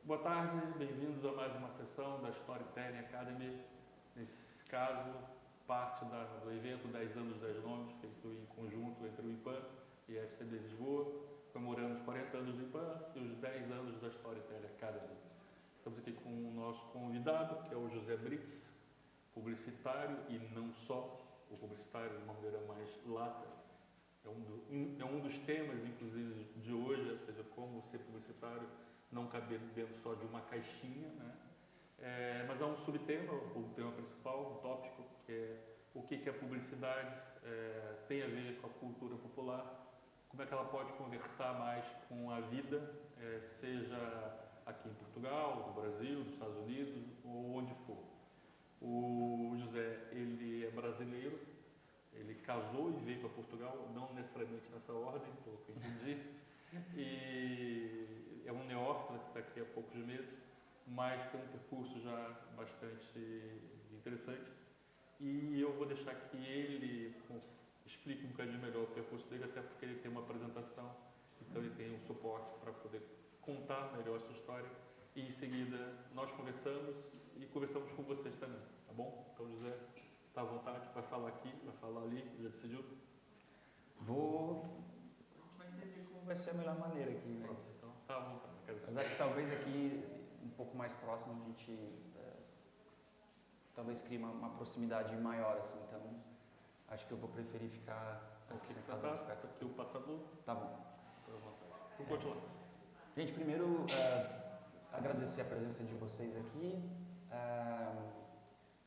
Boa tarde, bem-vindos a mais uma sessão da Storytelling Academy. Nesse caso, parte do evento 10 anos, 10 nomes, feito em conjunto entre o IPAM e a FCB Lisboa, comemorando os 40 anos do IPAM e os 10 anos da Storytelling Academy. Estamos aqui com o nosso convidado, que é o José Brix, publicitário e não só, o publicitário de uma maneira mais lata. É um dos temas, inclusive, de hoje, ou seja, como ser publicitário, não caber dentro só de uma caixinha, né? Mas há um subtema, o tema principal, um tópico, que é o que a publicidade tem a ver com a cultura popular, como é que ela pode conversar mais com a vida, seja aqui em Portugal, no Brasil, nos Estados Unidos, ou onde for. O José, ele é brasileiro, ele casou e veio para Portugal, não necessariamente nessa ordem, pelo que eu entendi, e é um neófito que está aqui há poucos meses, mas tem um percurso já bastante interessante. E eu vou deixar que ele explique um bocadinho melhor o percurso dele, até porque ele tem uma apresentação, então ele tem um suporte para poder contar melhor a sua história. E em seguida nós conversamos e conversamos com vocês também, tá bom? Então, José, está à vontade, vai falar aqui, vai falar ali, já decidiu? A gente vai entender como vai ser a melhor maneira aqui, mas... Então, tá à vontade. Mas acho que talvez aqui, um pouco mais próximo, a gente talvez crie uma proximidade maior, assim, então acho que eu vou preferir ficar sentado mais perto. Aqui o passador. Tá bom. Tá à vontade. Vamos continuar. Gente, primeiro, agradecer a presença de vocês aqui.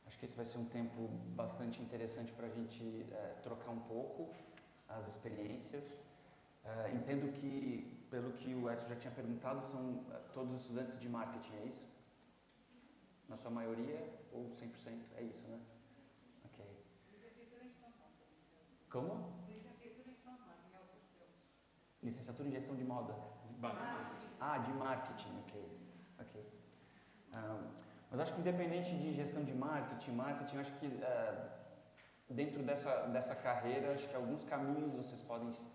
Acho que esse vai ser um tempo bastante interessante para a gente trocar um pouco as experiências. Entendo que, pelo que o Edson já tinha perguntado, são todos estudantes de marketing, é isso? Na sua maioria, ou 100%? É isso, né? Ok. Licenciatura em gestão de moda. Como? Licenciatura em gestão de moda, é o seu. Licenciatura em gestão de moda. De marketing, ok. Mas acho que independente de gestão de marketing, acho que dentro dessa carreira, acho que alguns caminhos vocês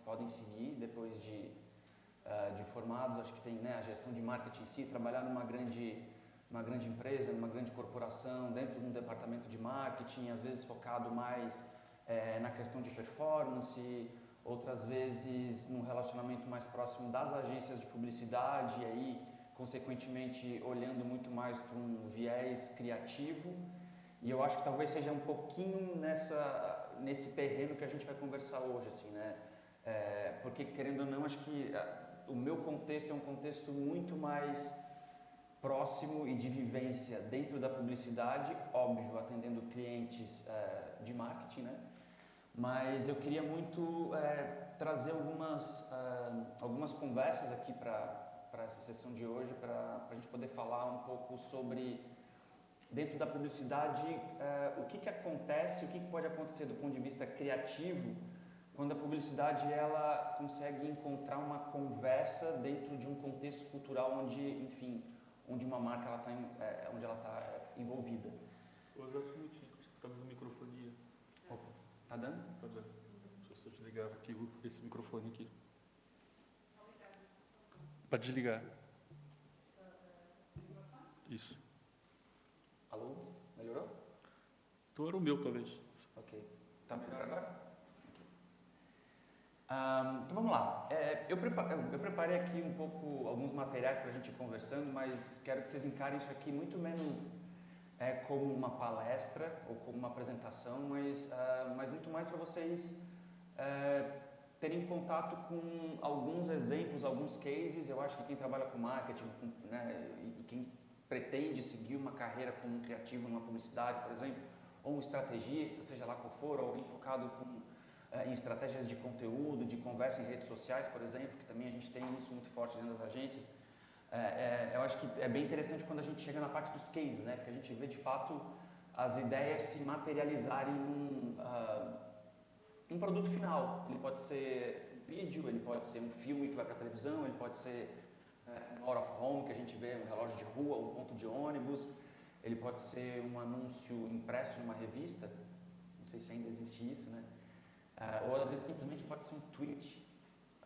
podem seguir depois de formados. Acho que tem, né, a gestão de marketing em si, trabalhar numa grande empresa, numa grande corporação, dentro de um departamento de marketing, às vezes focado mais na questão de performance, outras vezes num relacionamento mais próximo das agências de publicidade, e aí, consequentemente, olhando muito mais para um viés criativo. E eu acho que talvez seja um pouquinho nesse terreno que a gente vai conversar hoje, assim, né? Porque, querendo ou não, acho que o meu contexto é um contexto muito mais próximo e de vivência dentro da publicidade, óbvio, atendendo clientes de marketing, né? Mas eu queria muito trazer algumas conversas aqui para essa sessão de hoje, para a gente poder falar um pouco sobre, dentro da publicidade, o que acontece, o que pode acontecer do ponto de vista criativo, quando a publicidade ela consegue encontrar uma conversa dentro de um contexto cultural onde uma marca onde ela está envolvida. Vou usar um minutinho, está dando microfonia. Opa, tá dando? Tá dando. Deixa eu desligar aqui esse microfone aqui. Para desligar. Isso. Alô? Melhorou? Então era o meu, talvez. Ok. Tá melhor agora? Então vamos lá. Eu preparei aqui um pouco alguns materiais para a gente ir conversando, mas quero que vocês encarem isso aqui muito menos como uma palestra ou como uma apresentação, mas muito mais para vocês terem contato com alguns exemplos, alguns cases. Eu acho que quem trabalha com marketing, né, e quem pretende seguir uma carreira como um criativo numa publicidade, por exemplo, ou um estrategista, seja lá qual for, ou alguém focado em estratégias de conteúdo, de conversa em redes sociais, por exemplo, que também a gente tem isso muito forte dentro das agências. Eu acho que é bem interessante quando a gente chega na parte dos cases, né? Porque a gente vê de fato as ideias se materializarem em um produto final. Ele pode ser vídeo, ele pode ser um filme que vai para a televisão, ele pode ser um out of home, que a gente vê um relógio de rua, um ponto de ônibus, ele pode ser um anúncio impresso numa revista, não sei se ainda existe isso, né? Ou às vezes simplesmente pode ser um tweet.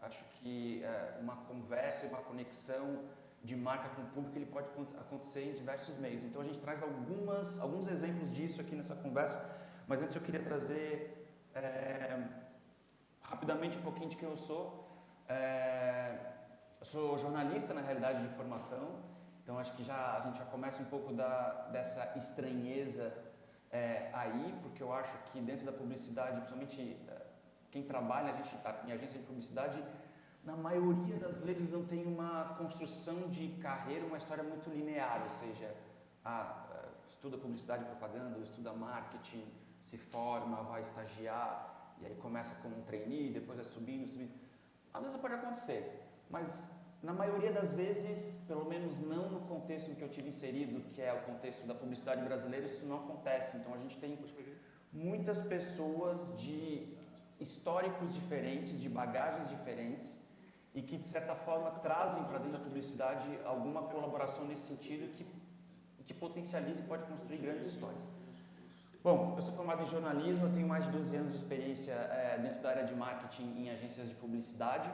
Acho que uma conversa e uma conexão de marca com o público, ele pode acontecer em diversos meios. Então a gente traz alguns exemplos disso aqui nessa conversa, mas antes eu queria trazer rapidamente um pouquinho de quem eu sou. Eu sou jornalista, na realidade, de formação, então acho que a gente já começa um pouco dessa estranheza aí, porque eu acho que dentro da publicidade, principalmente quem trabalha em agência de publicidade, na maioria das vezes não tem uma construção de carreira, uma história muito linear, ou seja, estuda publicidade e propaganda, estuda marketing, se forma, vai estagiar, e aí começa como um trainee, depois vai subindo. Às vezes pode acontecer, mas na maioria das vezes, pelo menos não no contexto em que eu tive inserido, que é o contexto da publicidade brasileira, isso não acontece. Então a gente tem muitas pessoas de históricos diferentes, de bagagens diferentes, e que de certa forma trazem para dentro da publicidade alguma colaboração nesse sentido que potencializa e pode construir grandes histórias. Bom, eu sou formado em jornalismo, eu tenho mais de 12 anos de experiência dentro da área de marketing em agências de publicidade.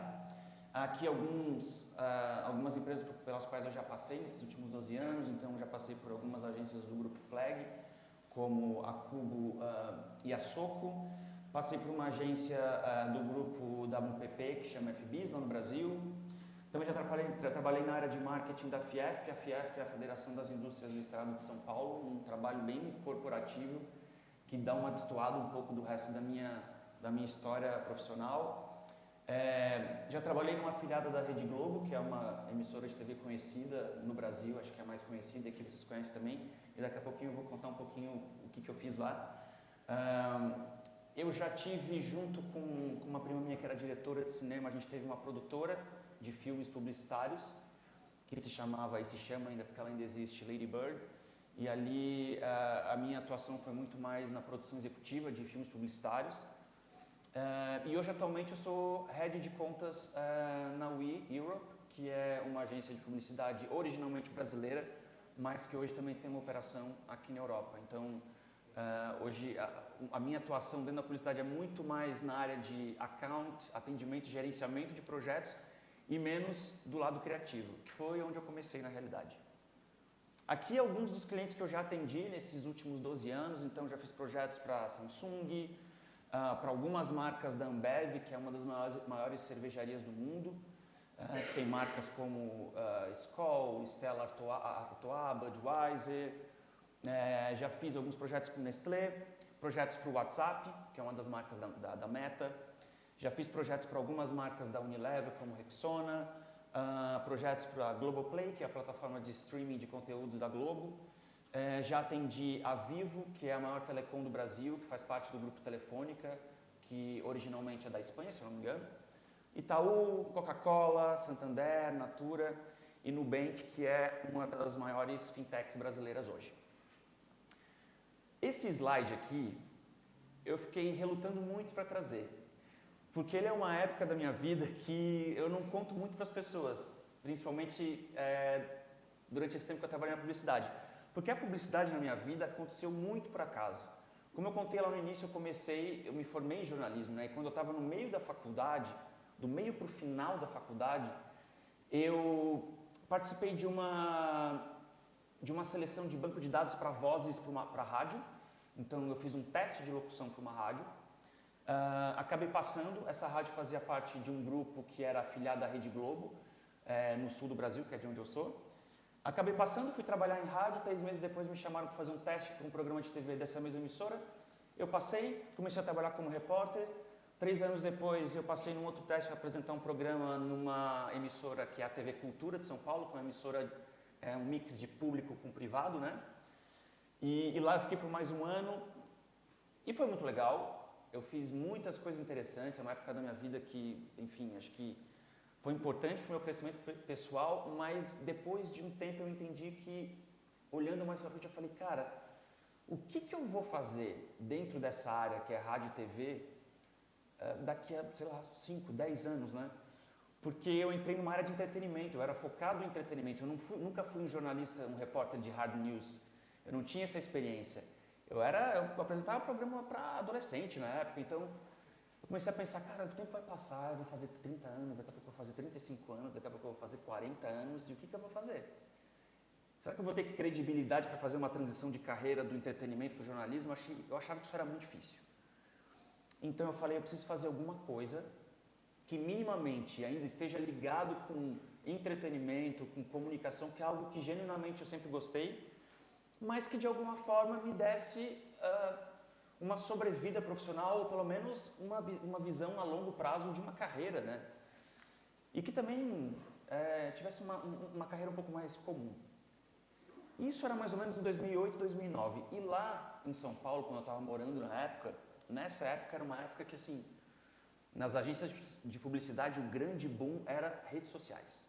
Aqui algumas empresas pelas quais eu já passei nesses últimos 12 anos, então já passei por algumas agências do grupo Flag, como a Cubo e a Soco. Passei por uma agência do grupo WPP, que chama FBIS, lá no Brasil. Também já trabalhei na área de marketing da Fiesp. A Fiesp é a Federação das Indústrias do Estado de São Paulo, um trabalho bem corporativo, que dá uma destoada um pouco do resto da minha história profissional. Já trabalhei numa afiliada da Rede Globo, que é uma emissora de TV conhecida no Brasil, acho que é a mais conhecida, aqui vocês conhecem também, e daqui a pouquinho eu vou contar um pouquinho o que eu fiz lá. Eu já tive, junto com uma prima minha que era diretora de cinema, a gente teve uma produtora de filmes publicitários, que se chamava, e se chama ainda, porque ela ainda existe, Lady Bird, e ali a minha atuação foi muito mais na produção executiva de filmes publicitários. E hoje, atualmente, eu sou Head de Contas na We Europe, que é uma agência de publicidade originalmente brasileira, mas que hoje também tem uma operação aqui na Europa. Então, hoje, a minha atuação dentro da publicidade é muito mais na área de account, atendimento e gerenciamento de projetos e menos do lado criativo, que foi onde eu comecei na realidade. Aqui alguns dos clientes que eu já atendi nesses últimos 12 anos, então já fiz projetos para Samsung, para algumas marcas da Ambev, que é uma das maiores cervejarias do mundo. Tem marcas como Skol, Stella Artois, Budweiser. Já fiz alguns projetos com Nestlé, projetos para o WhatsApp, que é uma das marcas da Meta. Já fiz projetos para algumas marcas da Unilever, como Rexona. Projetos para a Globoplay, que é a plataforma de streaming de conteúdos da Globo. Já atendi a Vivo, que é a maior telecom do Brasil, que faz parte do grupo Telefônica, que originalmente é da Espanha, se eu não me engano. Itaú, Coca-Cola, Santander, Natura e Nubank, que é uma das maiores fintechs brasileiras hoje. Esse slide aqui, eu fiquei relutando muito para trazer, porque ele é uma época da minha vida que eu não conto muito para as pessoas, principalmente durante esse tempo que eu trabalhei na publicidade. Porque a publicidade na minha vida aconteceu muito por acaso. Como eu contei lá no início, eu me formei em jornalismo, né? E quando eu estava no meio da faculdade, do meio para o final da faculdade, eu participei de uma seleção de banco de dados para vozes para rádio. Então eu fiz um teste de locução para uma rádio. Acabei passando, essa rádio fazia parte de um grupo que era afiliado à Rede Globo, no sul do Brasil, que é de onde eu sou. Acabei passando, fui trabalhar em rádio, 3 meses depois me chamaram para fazer um teste para um programa de TV dessa mesma emissora. Eu passei, comecei a trabalhar como repórter. 3 anos depois eu passei num outro teste para apresentar um programa numa emissora que é a TV Cultura de São Paulo, que é uma emissora, um mix de público com privado, né? E lá eu fiquei por mais um ano e foi muito legal. Eu fiz muitas coisas interessantes, é uma época da minha vida que, enfim, acho que foi importante para o meu crescimento pessoal, mas depois de um tempo eu entendi que, olhando mais para frente, eu falei, cara, o que eu vou fazer dentro dessa área que é rádio e TV daqui a, sei lá, 5, 10 anos, né? Porque eu entrei numa área de entretenimento, eu era focado em entretenimento, eu nunca fui um jornalista, um repórter de hard news, eu não tinha essa experiência. Eu apresentava programa para adolescente na época, então eu comecei a pensar, cara, o tempo vai passar, eu vou fazer 30 anos, daqui a pouco eu vou fazer 35 anos, daqui a pouco eu vou fazer 40 anos, e o que eu vou fazer? Será que eu vou ter credibilidade para fazer uma transição de carreira do entretenimento para o jornalismo? Eu achava que isso era muito difícil. Então eu falei, eu preciso fazer alguma coisa que minimamente ainda esteja ligado com entretenimento, com comunicação, que é algo que genuinamente eu sempre gostei, mas que de alguma forma me desse uma sobrevida profissional, ou pelo menos uma visão a longo prazo de uma carreira, né? E que também tivesse uma carreira um pouco mais comum. Isso era mais ou menos em 2008, 2009. E lá em São Paulo, quando eu estava morando nessa época era uma época que, assim, nas agências de publicidade, o grande boom era redes sociais.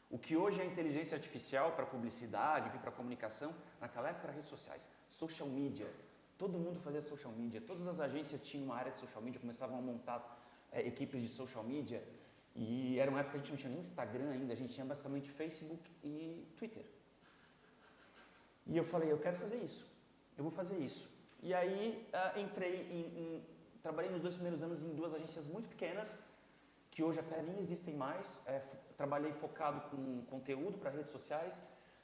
O que hoje é inteligência artificial para publicidade, para comunicação, naquela época era redes sociais. Social media. Todo mundo fazia social media. Todas as agências tinham uma área de social media, começavam a montar equipes de social media. E era uma época que a gente não tinha nem Instagram ainda, a gente tinha basicamente Facebook e Twitter. E eu falei, eu quero fazer isso, eu vou fazer isso. E aí trabalhei nos 2 primeiros anos em 2 agências muito pequenas, que hoje até nem existem mais. Trabalhei focado com conteúdo para redes sociais,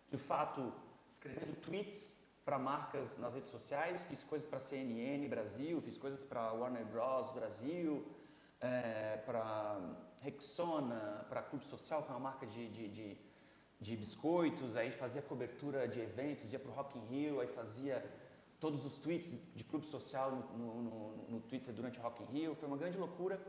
de fato, escrevendo tweets para marcas nas redes sociais, fiz coisas para CNN Brasil, fiz coisas para Warner Bros. Brasil, para Rexona, para Clube Social, que é uma marca de biscoitos, aí fazia cobertura de eventos, ia para o Rock in Rio, aí fazia todos os tweets de Clube Social no Twitter durante o Rock in Rio, foi uma grande loucura.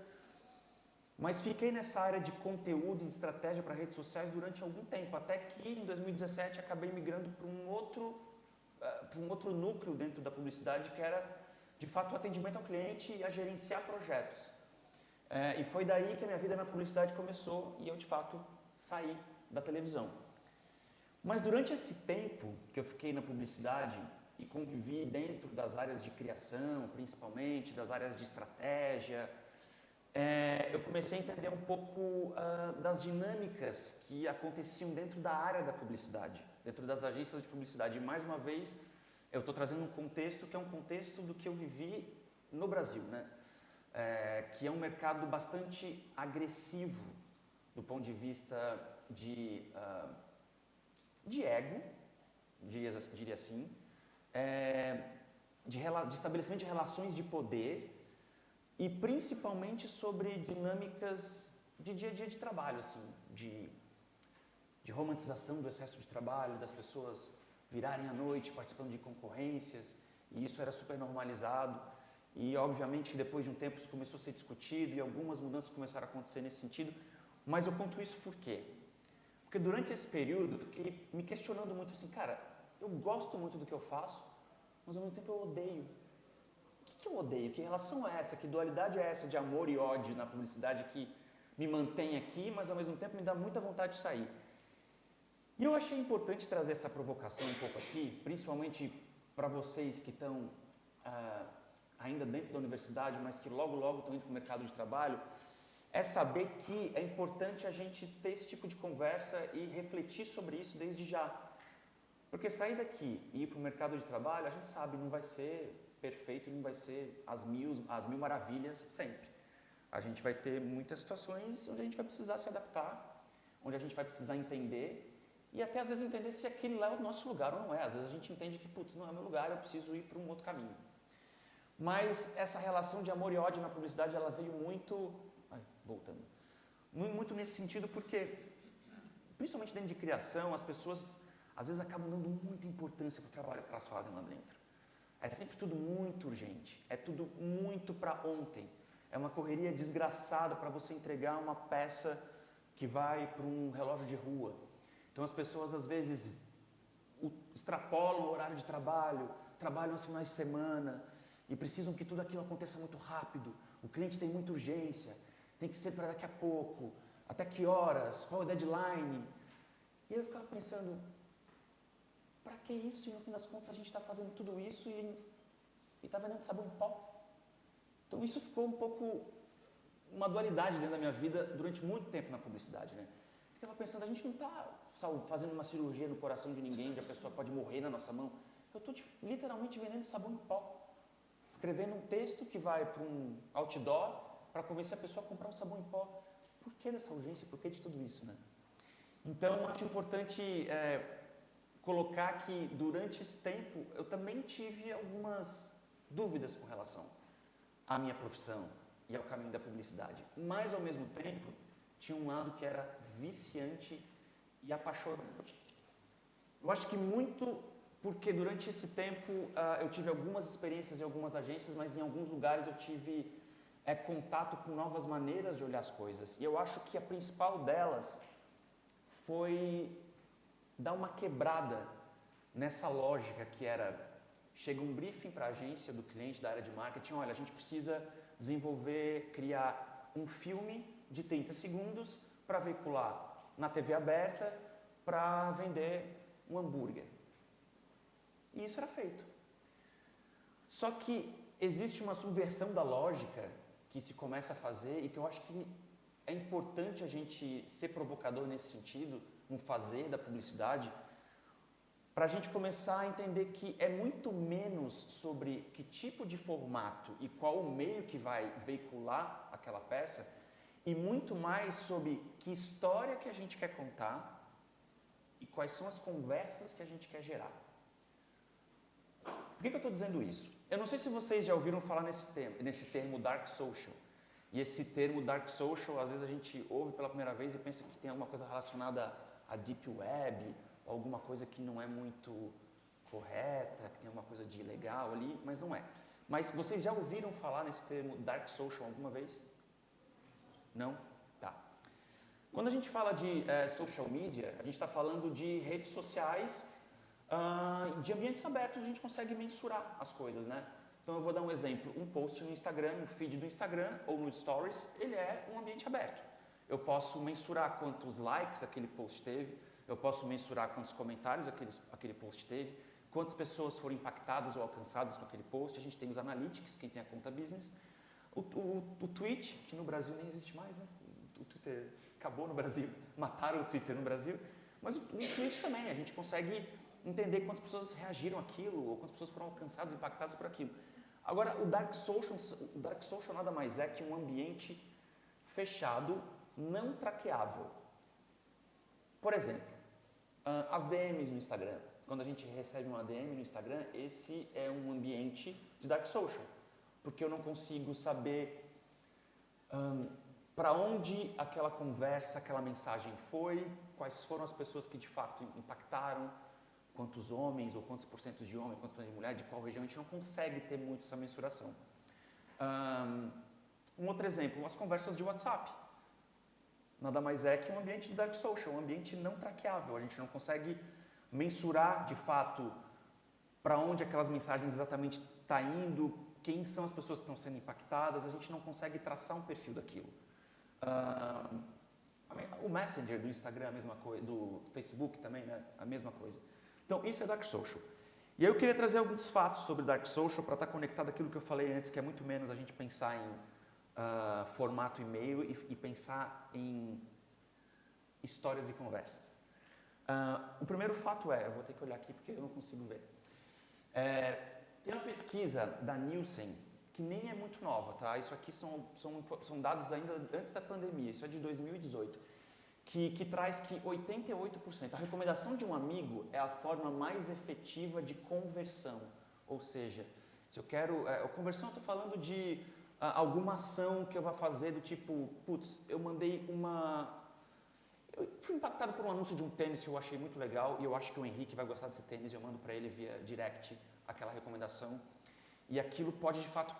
Mas fiquei nessa área de conteúdo e estratégia para redes sociais durante algum tempo, até que em 2017 acabei migrando para um outro núcleo dentro da publicidade, que era de fato o atendimento ao cliente e a gerenciar projetos. E foi daí que a minha vida na publicidade começou e eu de fato saí da televisão. Mas durante esse tempo que eu fiquei na publicidade e convivi dentro das áreas de criação, principalmente, das áreas de estratégia, eu comecei a entender um pouco das dinâmicas que aconteciam dentro da área da publicidade, dentro das agências de publicidade. E mais uma vez, eu estou trazendo um contexto que é um contexto do que eu vivi no Brasil, né? Que é um mercado bastante agressivo do ponto de vista de ego, diria assim, de estabelecimento de relações de poder e principalmente sobre dinâmicas de dia a dia de trabalho, assim, de romantização do excesso de trabalho, das pessoas virarem à noite participando de concorrências, e isso era super normalizado. E obviamente depois de um tempo isso começou a ser discutido e algumas mudanças começaram a acontecer nesse sentido. Mas eu conto isso por quê? Porque durante esse período eu fiquei me questionando muito assim, cara, eu gosto muito do que eu faço, mas ao mesmo tempo eu odeio. O que eu odeio? Que relação é essa? Que dualidade é essa de amor e ódio na publicidade que me mantém aqui, mas ao mesmo tempo me dá muita vontade de sair? E eu achei importante trazer essa provocação um pouco aqui, principalmente para vocês que estão ainda dentro da universidade, mas que logo estão indo para o mercado de trabalho, é saber que é importante a gente ter esse tipo de conversa e refletir sobre isso desde já. Porque sair daqui e ir para o mercado de trabalho, a gente sabe, não vai ser perfeito, não vai ser as mil maravilhas sempre. A gente vai ter muitas situações onde a gente vai precisar se adaptar, onde a gente vai precisar entender e até às vezes entender se aquele lá é o nosso lugar ou não é. Às vezes a gente entende que, putz, não é meu lugar, eu preciso ir para um outro caminho. Mas essa relação de amor e ódio na publicidade, ela veio muito... voltando. Muito nesse sentido porque, principalmente dentro de criação, as pessoas às vezes acabam dando muita importância para o trabalho que elas fazem lá dentro. É sempre tudo muito urgente, é tudo muito para ontem. É uma correria desgraçada para você entregar uma peça que vai para um relógio de rua. Então as pessoas às vezes extrapolam o horário de trabalho, trabalham aos finais de semana e precisam que tudo aquilo aconteça muito rápido. O cliente tem muita urgência, tem que ser para daqui a pouco, até que horas, qual é o deadline? E eu ficava pensando, para que isso? E no fim das contas a gente está fazendo tudo isso e está vendendo sabão em pó. Então isso ficou um pouco uma dualidade dentro da minha vida durante muito tempo na publicidade, né? Eu ficava pensando, a gente não está fazendo uma cirurgia no coração de ninguém, onde a pessoa pode morrer na nossa mão. Eu estou literalmente vendendo sabão em pó, escrevendo um texto que vai para um outdoor para convencer a pessoa a comprar um sabão em pó. Por que dessa urgência? Por que de tudo isso, né? Então, acho importante colocar que durante esse tempo eu também tive algumas dúvidas com relação à minha profissão e ao caminho da publicidade. Mas, ao mesmo tempo, tinha um lado que era viciante e apaixonante. Eu acho que muito porque durante esse tempo eu tive algumas experiências em algumas agências, mas em alguns lugares eu tive contato com novas maneiras de olhar as coisas. E eu acho que a principal delas foi dar uma quebrada nessa lógica que era, chega um briefing para a agência do cliente da área de marketing, olha, a gente precisa desenvolver, criar um filme de 30 segundos para veicular na TV aberta para vender um hambúrguer. E isso era feito. Só que existe uma subversão da lógica que se começa a fazer e que eu acho que é importante a gente ser provocador nesse sentido, no fazer da publicidade, para a gente começar a entender que é muito menos sobre que tipo de formato e qual o meio que vai veicular aquela peça e muito mais sobre que história que a gente quer contar e quais são as conversas que a gente quer gerar. Por que eu estou dizendo isso? Eu não sei se vocês já ouviram falar nesse termo Dark Social. E esse termo Dark Social, às vezes a gente ouve pela primeira vez e pensa que tem alguma coisa relacionada à Deep Web, alguma coisa que não é muito correta, que tem alguma coisa de ilegal ali, mas não é. Mas vocês já ouviram falar nesse termo Dark Social alguma vez? Não? Tá. Quando a gente fala de social media, a gente está falando de redes sociais, de ambientes abertos, a gente consegue mensurar as coisas, né? Então eu vou dar um exemplo, um post no Instagram, um feed do Instagram ou no Stories, ele é um ambiente aberto. Eu posso mensurar quantos likes aquele post teve, eu posso mensurar quantos comentários aquele post teve, quantas pessoas foram impactadas ou alcançadas com aquele post, a gente tem os analytics, quem tem a conta business, o tweet, que no Brasil nem existe mais, né? O Twitter acabou no Brasil, mataram o Twitter no Brasil, mas o tweet também, a gente consegue entender quantas pessoas reagiram àquilo ou quantas pessoas foram alcançadas, impactadas por aquilo. Agora, o Dark Social nada mais é que um ambiente fechado, não traqueável. Por exemplo, as DMs no Instagram. Quando a gente recebe uma DM no Instagram, esse é um ambiente de Dark Social, porque eu não consigo saber para onde aquela conversa, aquela mensagem foi, quais foram as pessoas que de fato impactaram, quantos homens ou quantos porcentos de homem, quantos porcentos de mulher, de qual região, a gente não consegue ter muito essa mensuração. Um outro exemplo, as conversas de WhatsApp. Nada mais é que um ambiente de Dark Social, um ambiente não traqueável. A gente não consegue mensurar, de fato, para onde aquelas mensagens exatamente estão indo, quem são as pessoas que estão sendo impactadas, a gente não consegue traçar um perfil daquilo. O Messenger do Instagram, a mesma coisa, do Facebook também, né? A mesma coisa. Então, isso é Dark Social. E aí eu queria trazer alguns fatos sobre Dark Social para estar conectado àquilo que eu falei antes, que é muito menos a gente pensar em formato e-mail e pensar em histórias e conversas. O primeiro fato eu vou ter que olhar aqui porque eu não consigo ver. Tem uma pesquisa da Nielsen, que nem é muito nova, tá? Isso aqui são dados ainda antes da pandemia, isso é de 2018, que traz que 88%, a recomendação de um amigo é a forma mais efetiva de conversão. Ou seja, se eu quero... conversão eu estou falando de alguma ação que eu vou fazer do tipo, putz, eu fui impactado por um anúncio de um tênis que eu achei muito legal e eu acho que o Henrique vai gostar desse tênis e eu mando para ele via direct aquela recomendação. E aquilo pode, de fato,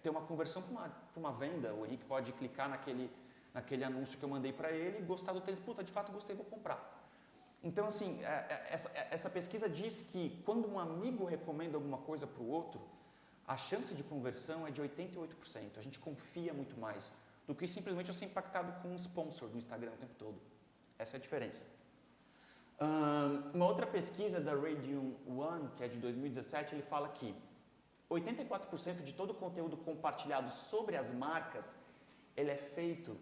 ter uma conversão para uma venda. O Henrique pode clicar naquele anúncio que eu mandei para ele e gostar do tênis. Puta, de fato, gostei, vou comprar. Então, assim, essa pesquisa diz que quando um amigo recomenda alguma coisa para o outro, a chance de conversão é de 88%. A gente confia muito mais do que simplesmente eu ser impactado com um sponsor do Instagram o tempo todo. Essa é a diferença. Uma outra pesquisa da Radium One, que é de 2017, ele fala que 84% de todo o conteúdo compartilhado sobre as marcas, ele é feito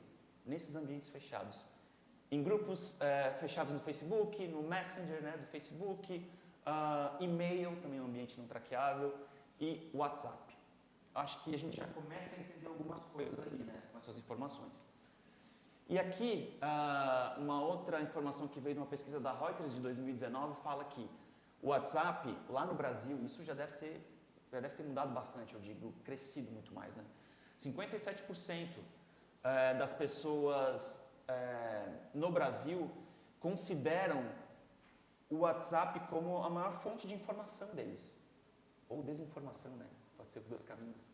nesses ambientes fechados. Em grupos fechados no Facebook, no Messenger, né, do Facebook, e-mail, também é um ambiente não traqueável, e WhatsApp. acho que a gente já começa a entender algumas coisas ali, né, com essas informações. E aqui, uma outra informação que veio de uma pesquisa da Reuters de 2019 fala que o WhatsApp, lá no Brasil, isso já deve ter mudado bastante, eu digo, crescido muito mais, né? 57% das pessoas no Brasil consideram o WhatsApp como a maior fonte de informação deles. Ou desinformação, né? Pode ser os dois caminhos.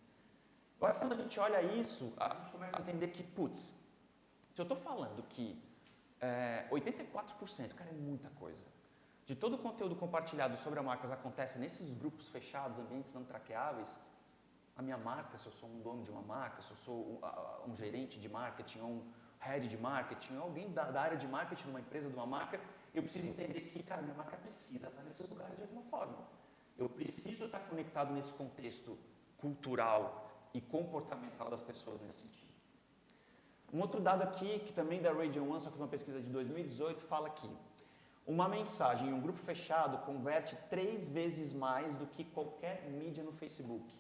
Agora, quando a gente olha isso, a gente começa a entender que, putz, se eu estou falando que 84%, cara, é muita coisa, de todo o conteúdo compartilhado sobre a marca acontece nesses grupos fechados, ambientes não traqueáveis, a minha marca, se eu sou um dono de uma marca, se eu sou um gerente de marketing, ou um head de marketing, ou alguém da área de marketing de uma empresa, de uma marca, eu preciso entender que, cara, minha marca precisa estar nesses lugares de alguma forma. Eu preciso estar conectado nesse contexto cultural e comportamental das pessoas nesse sentido. Um outro dado aqui, que também da Radio One, só que uma pesquisa de 2018, fala que uma mensagem em um grupo fechado converte 3 vezes mais do que qualquer mídia no Facebook.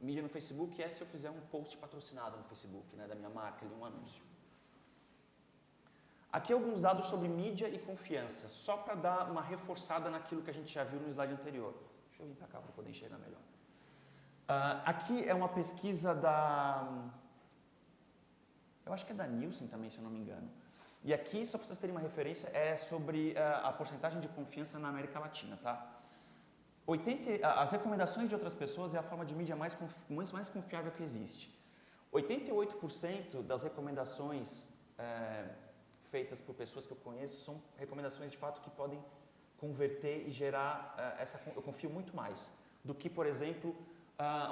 Mídia no Facebook é se eu fizer um post patrocinado no Facebook, né, da minha marca, ali, um anúncio. Aqui alguns dados sobre mídia e confiança, só para dar uma reforçada naquilo que a gente já viu no slide anterior. Deixa eu vir para cá para poder enxergar melhor. Aqui é uma pesquisa eu acho que é da Nielsen também, se eu não me engano. E aqui, só para vocês terem uma referência, é sobre a porcentagem de confiança na América Latina, tá? As recomendações de outras pessoas é a forma de mídia mais confiável que existe. 88% das recomendações feitas por pessoas que eu conheço são recomendações de fato que podem converter e gerar eu confio muito mais do que, por exemplo,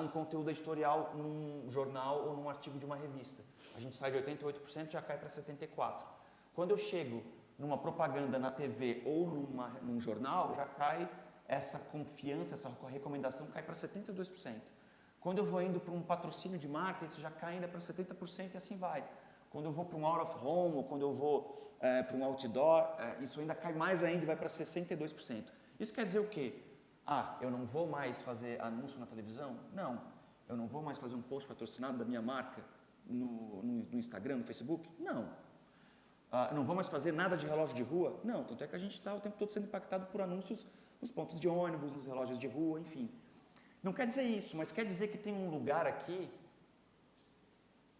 um conteúdo editorial num jornal ou num artigo de uma revista. A gente sai de 88% e já cai para 74%. Quando eu chego numa propaganda na TV ou num jornal, já cai essa confiança, essa recomendação cai para 72%. Quando eu vou indo para um patrocínio de marca, isso já cai ainda para 70% e assim vai. Quando eu vou para um out of home ou quando eu vou para um outdoor, isso ainda cai mais ainda e vai para 62%. Isso quer dizer o quê? Eu não vou mais fazer anúncio na televisão? Não. Eu não vou mais fazer um post patrocinado da minha marca no Instagram, no Facebook? Não. Não vou mais fazer nada de relógio de rua? Não. Tanto é que a gente está o tempo todo sendo impactado por anúncios nos pontos de ônibus, nos relógios de rua, enfim. Não quer dizer isso, mas quer dizer que tem um lugar aqui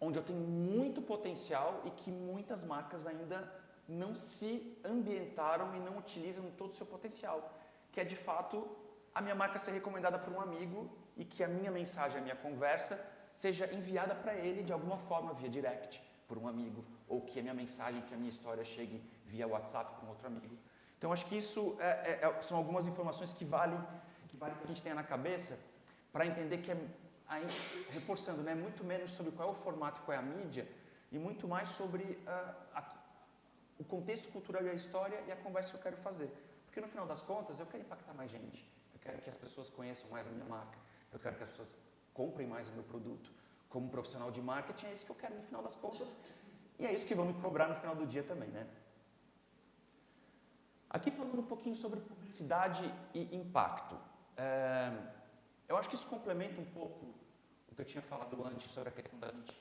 onde eu tenho muito potencial e que muitas marcas ainda não se ambientaram e não utilizam todo o seu potencial, que é de fato a minha marca ser recomendada por um amigo e que a minha mensagem, a minha conversa seja enviada para ele de alguma forma via direct por um amigo, ou que a minha mensagem, que a minha história chegue via WhatsApp para um outro amigo. Então acho que isso são algumas informações que vale que a gente tenha na cabeça para entender que reforçando, né, muito menos sobre qual é o formato, qual é a mídia, e muito mais sobre o contexto cultural e a história e a conversa que eu quero fazer. Porque no final das contas, eu quero impactar mais gente, eu quero que as pessoas conheçam mais a minha marca, eu quero que as pessoas comprem mais o meu produto. Como profissional de marketing, é isso que eu quero no final das contas, e é isso que vão me cobrar no final do dia também, né? Aqui falando um pouquinho sobre publicidade e impacto. Eu acho que isso complementa um pouco o que eu tinha falado antes sobre a questão da gente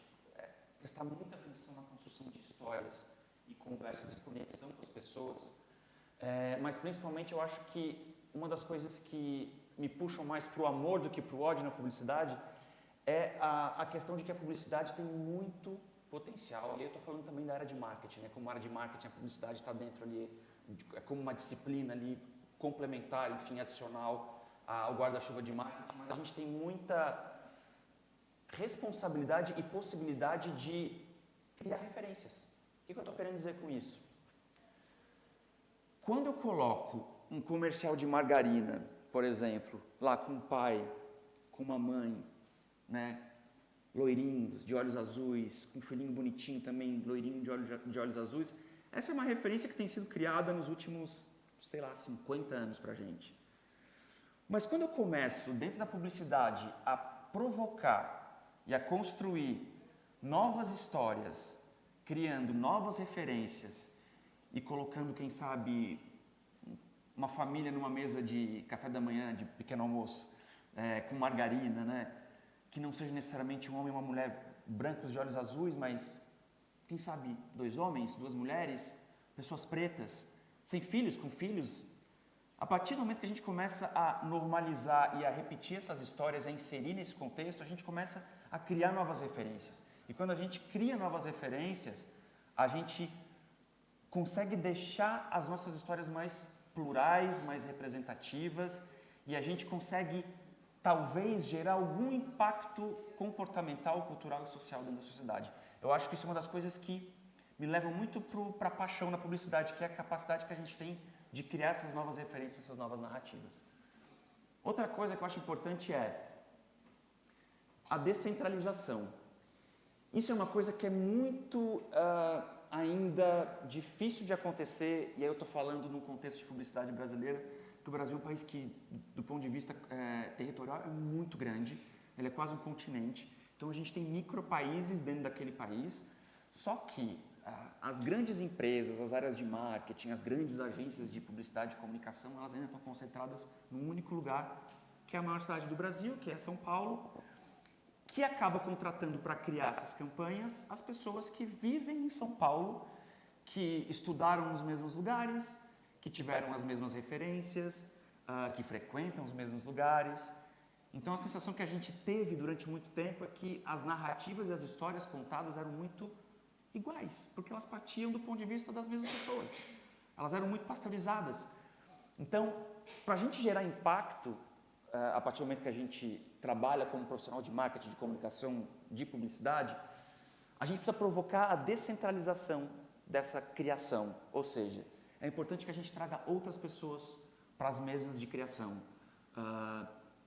prestar muita atenção na construção de histórias e conversas e conexão com as pessoas. Mas principalmente eu acho que uma das coisas que me puxam mais para o amor do que para o ódio na publicidade é a questão de que a publicidade tem muito potencial. E eu estou falando também da área de marketing, né? Como área de marketing, a publicidade está dentro ali, é como uma disciplina ali complementar, enfim, adicional ao guarda-chuva de marketing, mas a gente tem muita responsabilidade e possibilidade de criar referências. O que eu estou querendo dizer com isso? Quando eu coloco um comercial de margarina, por exemplo, lá com um pai, com uma mãe, né, loirinhos, de olhos azuis, com um filhinho bonitinho também, loirinho de olhos azuis, essa é uma referência que tem sido criada nos últimos, 50 anos pra gente. Mas quando eu começo, dentro da publicidade, a provocar e a construir novas histórias, criando novas referências e colocando, quem sabe, uma família numa mesa de café da manhã, de pequeno almoço, com margarina, né? Que não seja necessariamente um homem e uma mulher brancos de olhos azuis, mas quem sabe 2 homens, 2 mulheres, pessoas pretas, sem filhos, com filhos. A partir do momento que a gente começa a normalizar e a repetir essas histórias, a inserir nesse contexto, a gente começa a criar novas referências. E quando a gente cria novas referências, a gente consegue deixar as nossas histórias mais plurais, mais representativas, e a gente consegue talvez gerar algum impacto comportamental, cultural e social dentro da sociedade. Eu acho que isso é uma das coisas que me levam muito para a paixão na publicidade, que é a capacidade que a gente tem de criar essas novas referências, essas novas narrativas. Outra coisa que eu acho importante é a descentralização. Isso é uma coisa que é muito ainda difícil de acontecer, e aí eu estou falando num contexto de publicidade brasileira, que o Brasil é um país que, do ponto de vista territorial, é muito grande, ele é quase um continente, então a gente tem micropaíses dentro daquele país, só que as grandes empresas, as áreas de marketing, as grandes agências de publicidade e comunicação, elas ainda estão concentradas num único lugar, que é a maior cidade do Brasil, que é São Paulo, que acaba contratando para criar essas campanhas as pessoas que vivem em São Paulo, que estudaram nos mesmos lugares, que tiveram as mesmas referências, que frequentam os mesmos lugares. Então a sensação que a gente teve durante muito tempo é que as narrativas e as histórias contadas eram muito iguais, porque elas partiam do ponto de vista das mesmas pessoas. Elas eram muito pasteurizadas. Então, para a gente gerar impacto, a partir do momento que a gente trabalha como profissional de marketing, de comunicação, de publicidade, a gente precisa provocar a descentralização dessa criação. Ou seja, é importante que a gente traga outras pessoas para as mesas de criação.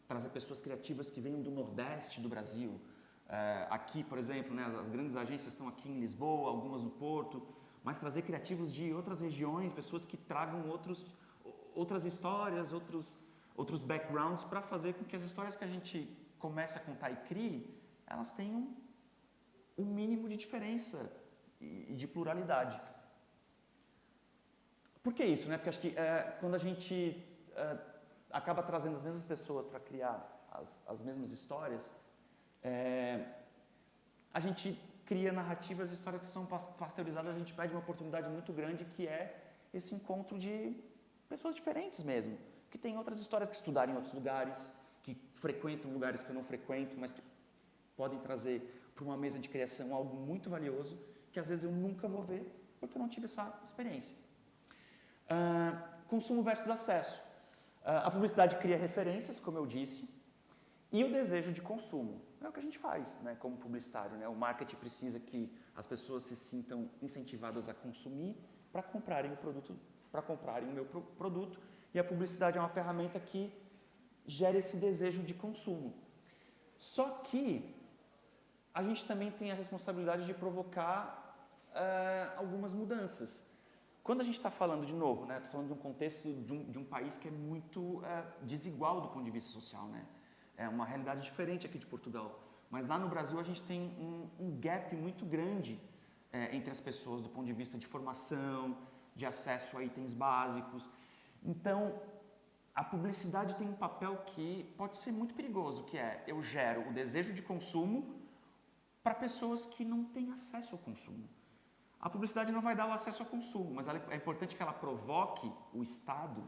Trazer pessoas criativas que venham do Nordeste do Brasil. Aqui, por exemplo, né, as grandes agências estão aqui em Lisboa, algumas no Porto, mas trazer criativos de outras regiões, pessoas que tragam outras histórias, outros backgrounds para fazer com que as histórias que a gente comece a contar e crie, elas tenham um mínimo de diferença e de pluralidade. Por que isso, né? Porque acho que quando a gente acaba trazendo as mesmas pessoas para criar as mesmas histórias, a gente cria narrativas e histórias que são pasteurizadas, a gente perde uma oportunidade muito grande, que é esse encontro de pessoas diferentes mesmo, que têm outras histórias, que estudaram em outros lugares, que frequentam lugares que eu não frequento, mas que podem trazer para uma mesa de criação algo muito valioso, que às vezes eu nunca vou ver, porque eu não tive essa experiência. Consumo versus acesso. A publicidade cria referências, como eu disse, e o desejo de consumo. É o que a gente faz, né, como publicitário. Né? O marketing precisa que as pessoas se sintam incentivadas a consumir para comprarem o meu produto, e a publicidade é uma ferramenta que gera esse desejo de consumo. Só que a gente também tem a responsabilidade de provocar algumas mudanças. Quando a gente está falando, de novo, né, estou falando de um contexto de um país que é muito desigual do ponto de vista social, né? É uma realidade diferente aqui de Portugal. Mas lá no Brasil a gente tem um gap muito grande entre as pessoas do ponto de vista de formação, de acesso a itens básicos. Então, a publicidade tem um papel que pode ser muito perigoso, que é eu gero o desejo de consumo para pessoas que não têm acesso ao consumo. A publicidade não vai dar o acesso ao consumo, mas é importante que ela provoque o Estado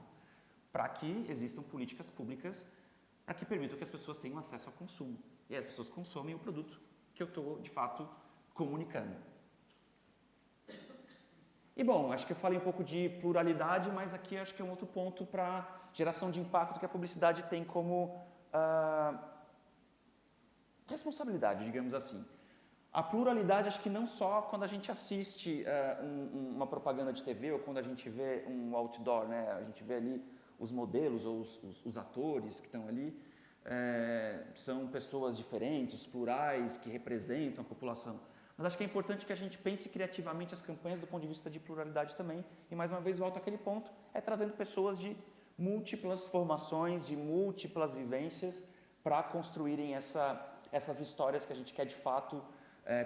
para que existam políticas públicas para que permitam que as pessoas tenham acesso ao consumo. E aí as pessoas consomem o produto que eu estou, de fato, comunicando. E bom, acho que eu falei um pouco de pluralidade, mas aqui acho que é um outro ponto para geração de impacto que a publicidade tem como responsabilidade, digamos assim. A pluralidade, acho que não só quando a gente assiste uma propaganda de TV ou quando a gente vê um outdoor, né? A gente vê ali os modelos ou os atores que estão ali, são pessoas diferentes, plurais, que representam a população. Mas acho que é importante que a gente pense criativamente as campanhas do ponto de vista de pluralidade também. E mais uma vez volto àquele ponto, trazendo pessoas de múltiplas formações, de múltiplas vivências para construírem essas histórias que a gente quer de fato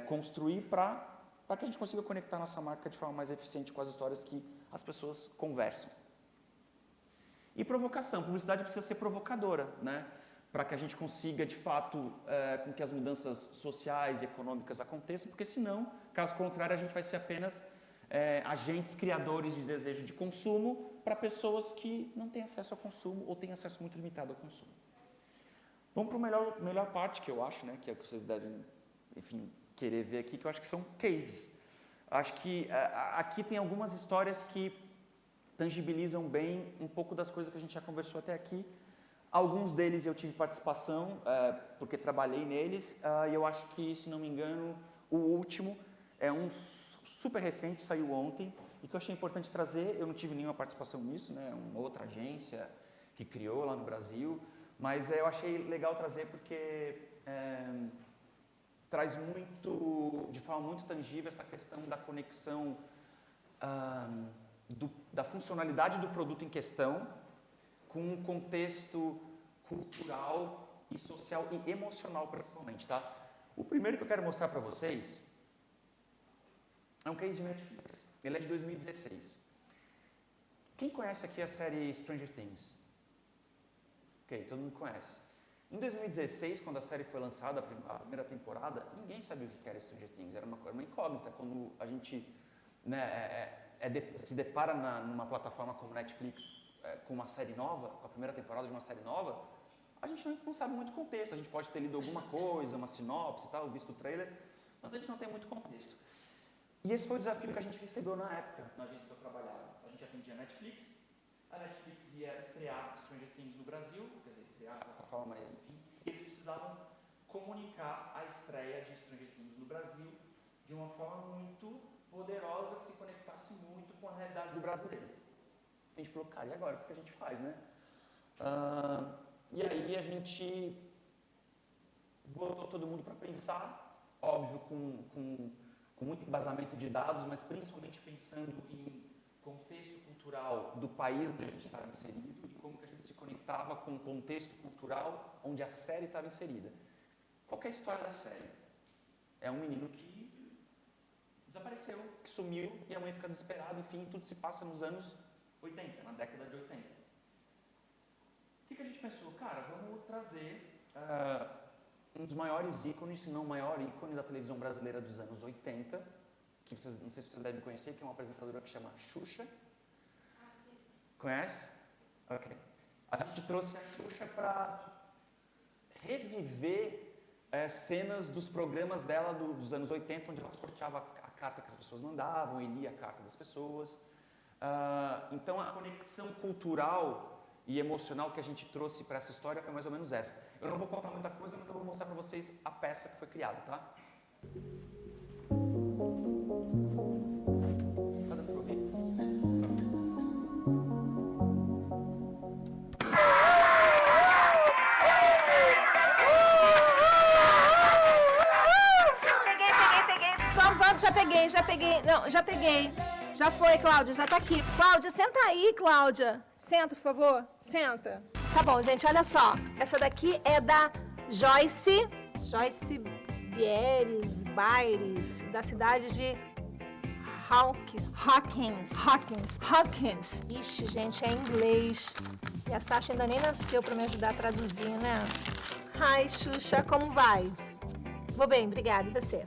construir para que a gente consiga conectar nossa marca de forma mais eficiente com as histórias que as pessoas conversam. E provocação. Publicidade precisa ser provocadora, né? para que a gente consiga, de fato, com que as mudanças sociais e econômicas aconteçam, porque senão, caso contrário, a gente vai ser apenas agentes criadores de desejo de consumo para pessoas que não têm acesso ao consumo ou têm acesso muito limitado ao consumo. Vamos para a melhor parte que eu acho, né, que é o que vocês devem, enfim, querer ver aqui, que eu acho que são cases. Acho que aqui tem algumas histórias que tangibilizam bem um pouco das coisas que a gente já conversou até aqui. Alguns deles eu tive participação, porque trabalhei neles, e eu acho que, se não me engano, o último é um super recente, saiu ontem, e que eu achei importante trazer. Eu não tive nenhuma participação nisso, né, uma outra agência que criou lá no Brasil, mas eu achei legal trazer porque traz muito, de forma muito tangível, essa questão da conexão da funcionalidade do produto em questão com um contexto cultural e social e emocional, principalmente, tá? O primeiro que eu quero mostrar para vocês é um case de Netflix. Ele é de 2016. Quem conhece aqui a série Stranger Things? Ok, todo mundo conhece. Em 2016, quando a série foi lançada, a primeira temporada, ninguém sabia o que era Stranger Things, era uma incógnita. Quando a gente, né, se depara numa plataforma como Netflix com uma série nova, com a primeira temporada de uma série nova, a gente não sabe muito contexto. A gente pode ter lido alguma coisa, uma sinopse e tal, visto o trailer, mas a gente não tem muito contexto. E esse foi o desafio que a gente recebeu na época, na agência que eu trabalhava. A gente atendia a Netflix ia estrear Stranger Things no Brasil, quer dizer, estrear a plataforma, mas enfim, e eles precisavam comunicar a estreia de Stranger Things no Brasil de uma forma muito poderosa, que se conectasse muito com a realidade do brasileiro. A gente falou, cara, e agora? O que a gente faz, né? E aí a gente botou todo mundo para pensar, óbvio, com muito embasamento de dados, mas principalmente pensando em contexto cultural do país onde a gente estava inserido e como que a gente se conectava com o contexto cultural onde a série estava inserida. Qual que é a história da série? É um menino que desapareceu, que sumiu, e a mãe fica desesperada, enfim, tudo se passa nos anos 80, na década de 80. O que a gente pensou? Cara, vamos trazer um dos maiores ícones, se não o maior ícone da televisão brasileira dos anos 80, que vocês, não sei se vocês devem conhecer, que é uma apresentadora que chama Xuxa. Conhece? Ok. A gente trouxe a Xuxa para reviver cenas dos programas dela dos anos 80, onde ela sorteava a carta que as pessoas mandavam e lia a carta das pessoas. Então, a conexão cultural e emocional que a gente trouxe para essa história foi mais ou menos essa. Eu não vou contar muita coisa, mas eu vou mostrar para vocês a peça que foi criada, tá? Tá dando para ouvir? Peguei. Pronto, já peguei. Não, já peguei. Já foi, Cláudia, já tá aqui. Cláudia, senta aí, Cláudia. Senta, por favor. Senta. Tá bom, gente, olha só. Essa daqui é da Joyce Baires, da cidade de Hawkins. Ixi, gente, é em inglês. E a Sasha ainda nem nasceu pra me ajudar a traduzir, né? Ai, Xuxa, como vai? Vou bem, obrigada. E você?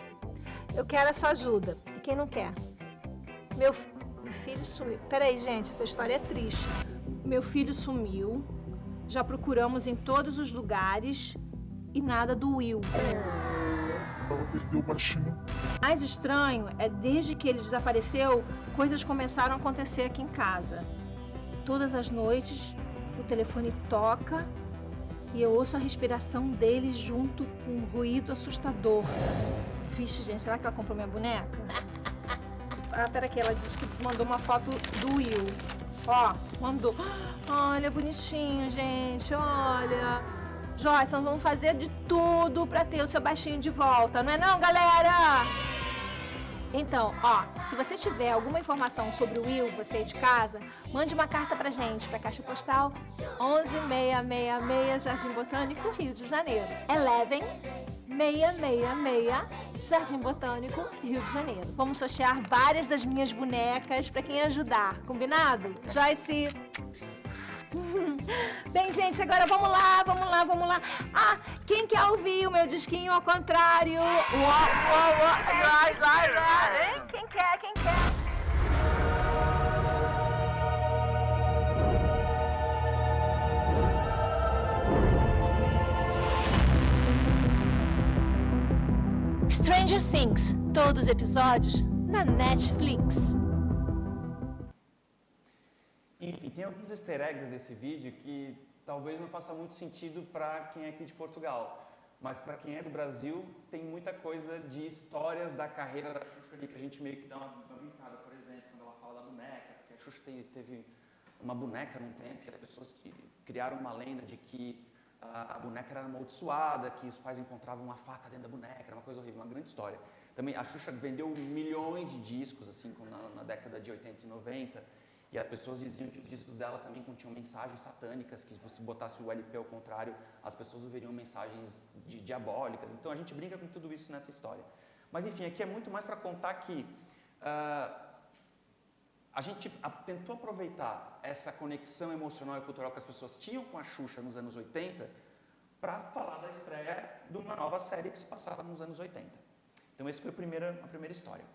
Eu quero a sua ajuda. E quem não quer? Meu filho sumiu. Peraí, gente, essa história é triste. Meu filho sumiu. Já procuramos em todos os lugares e nada do Will. Ela perdeu o baixinho. Mais estranho é desde que ele desapareceu, coisas começaram a acontecer aqui em casa. Todas as noites, o telefone toca e eu ouço a respiração dele junto com um ruído assustador. Vixe, gente, será que ela comprou minha boneca? Pera aqui, ela disse que mandou uma foto do Will. Ó, mandou. Olha, bonitinho, gente, olha. Joyce, nós vamos fazer de tudo pra ter o seu baixinho de volta, não é não, galera? Então, ó, se você tiver alguma informação sobre o Will, você aí de casa, mande uma carta pra gente, pra Caixa Postal 11666, Jardim Botânico, Rio de Janeiro. 11666, Jardim Botânico, Rio de Janeiro. Vamos sortear várias das minhas bonecas pra quem ajudar, combinado? Joyce, Bem, gente, agora vamos lá. Ah, quem quer ouvir o meu disquinho ao contrário? Hein? Quem quer? Stranger Things, todos os episódios na Netflix. E tem alguns easter eggs desse vídeo que talvez não faça muito sentido para quem é aqui de Portugal, mas para quem é do Brasil tem muita coisa de histórias da carreira da Xuxa ali que a gente meio que dá uma brincada, por exemplo, quando ela fala da boneca, porque a Xuxa teve uma boneca num tempo e as pessoas que criaram uma lenda de que a boneca era amaldiçoada, que os pais encontravam uma faca dentro da boneca, era uma coisa horrível, uma grande história. Também a Xuxa vendeu milhões de discos assim na década de 80 e 90, e as pessoas diziam que os discos dela também continham mensagens satânicas, que se você botasse o LP ao contrário, as pessoas ouviriam mensagens diabólicas. Então a gente brinca com tudo isso nessa história. Mas enfim, aqui é muito mais para contar que a gente tentou aproveitar essa conexão emocional e cultural que as pessoas tinham com a Xuxa nos anos 80 para falar da estreia de uma nova série que se passava nos anos 80. Então essa foi a primeira história.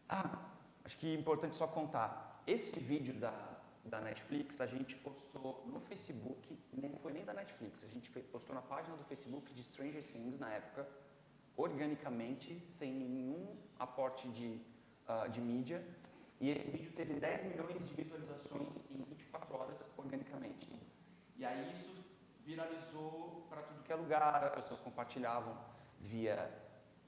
Acho que é importante só contar. Esse vídeo da Netflix a gente postou no Facebook, não foi nem da Netflix, a gente postou na página do Facebook de Stranger Things na época, organicamente, sem nenhum aporte de mídia. E esse vídeo teve 10 milhões de visualizações em 24 horas organicamente. E aí isso viralizou para tudo que é lugar, as pessoas compartilhavam via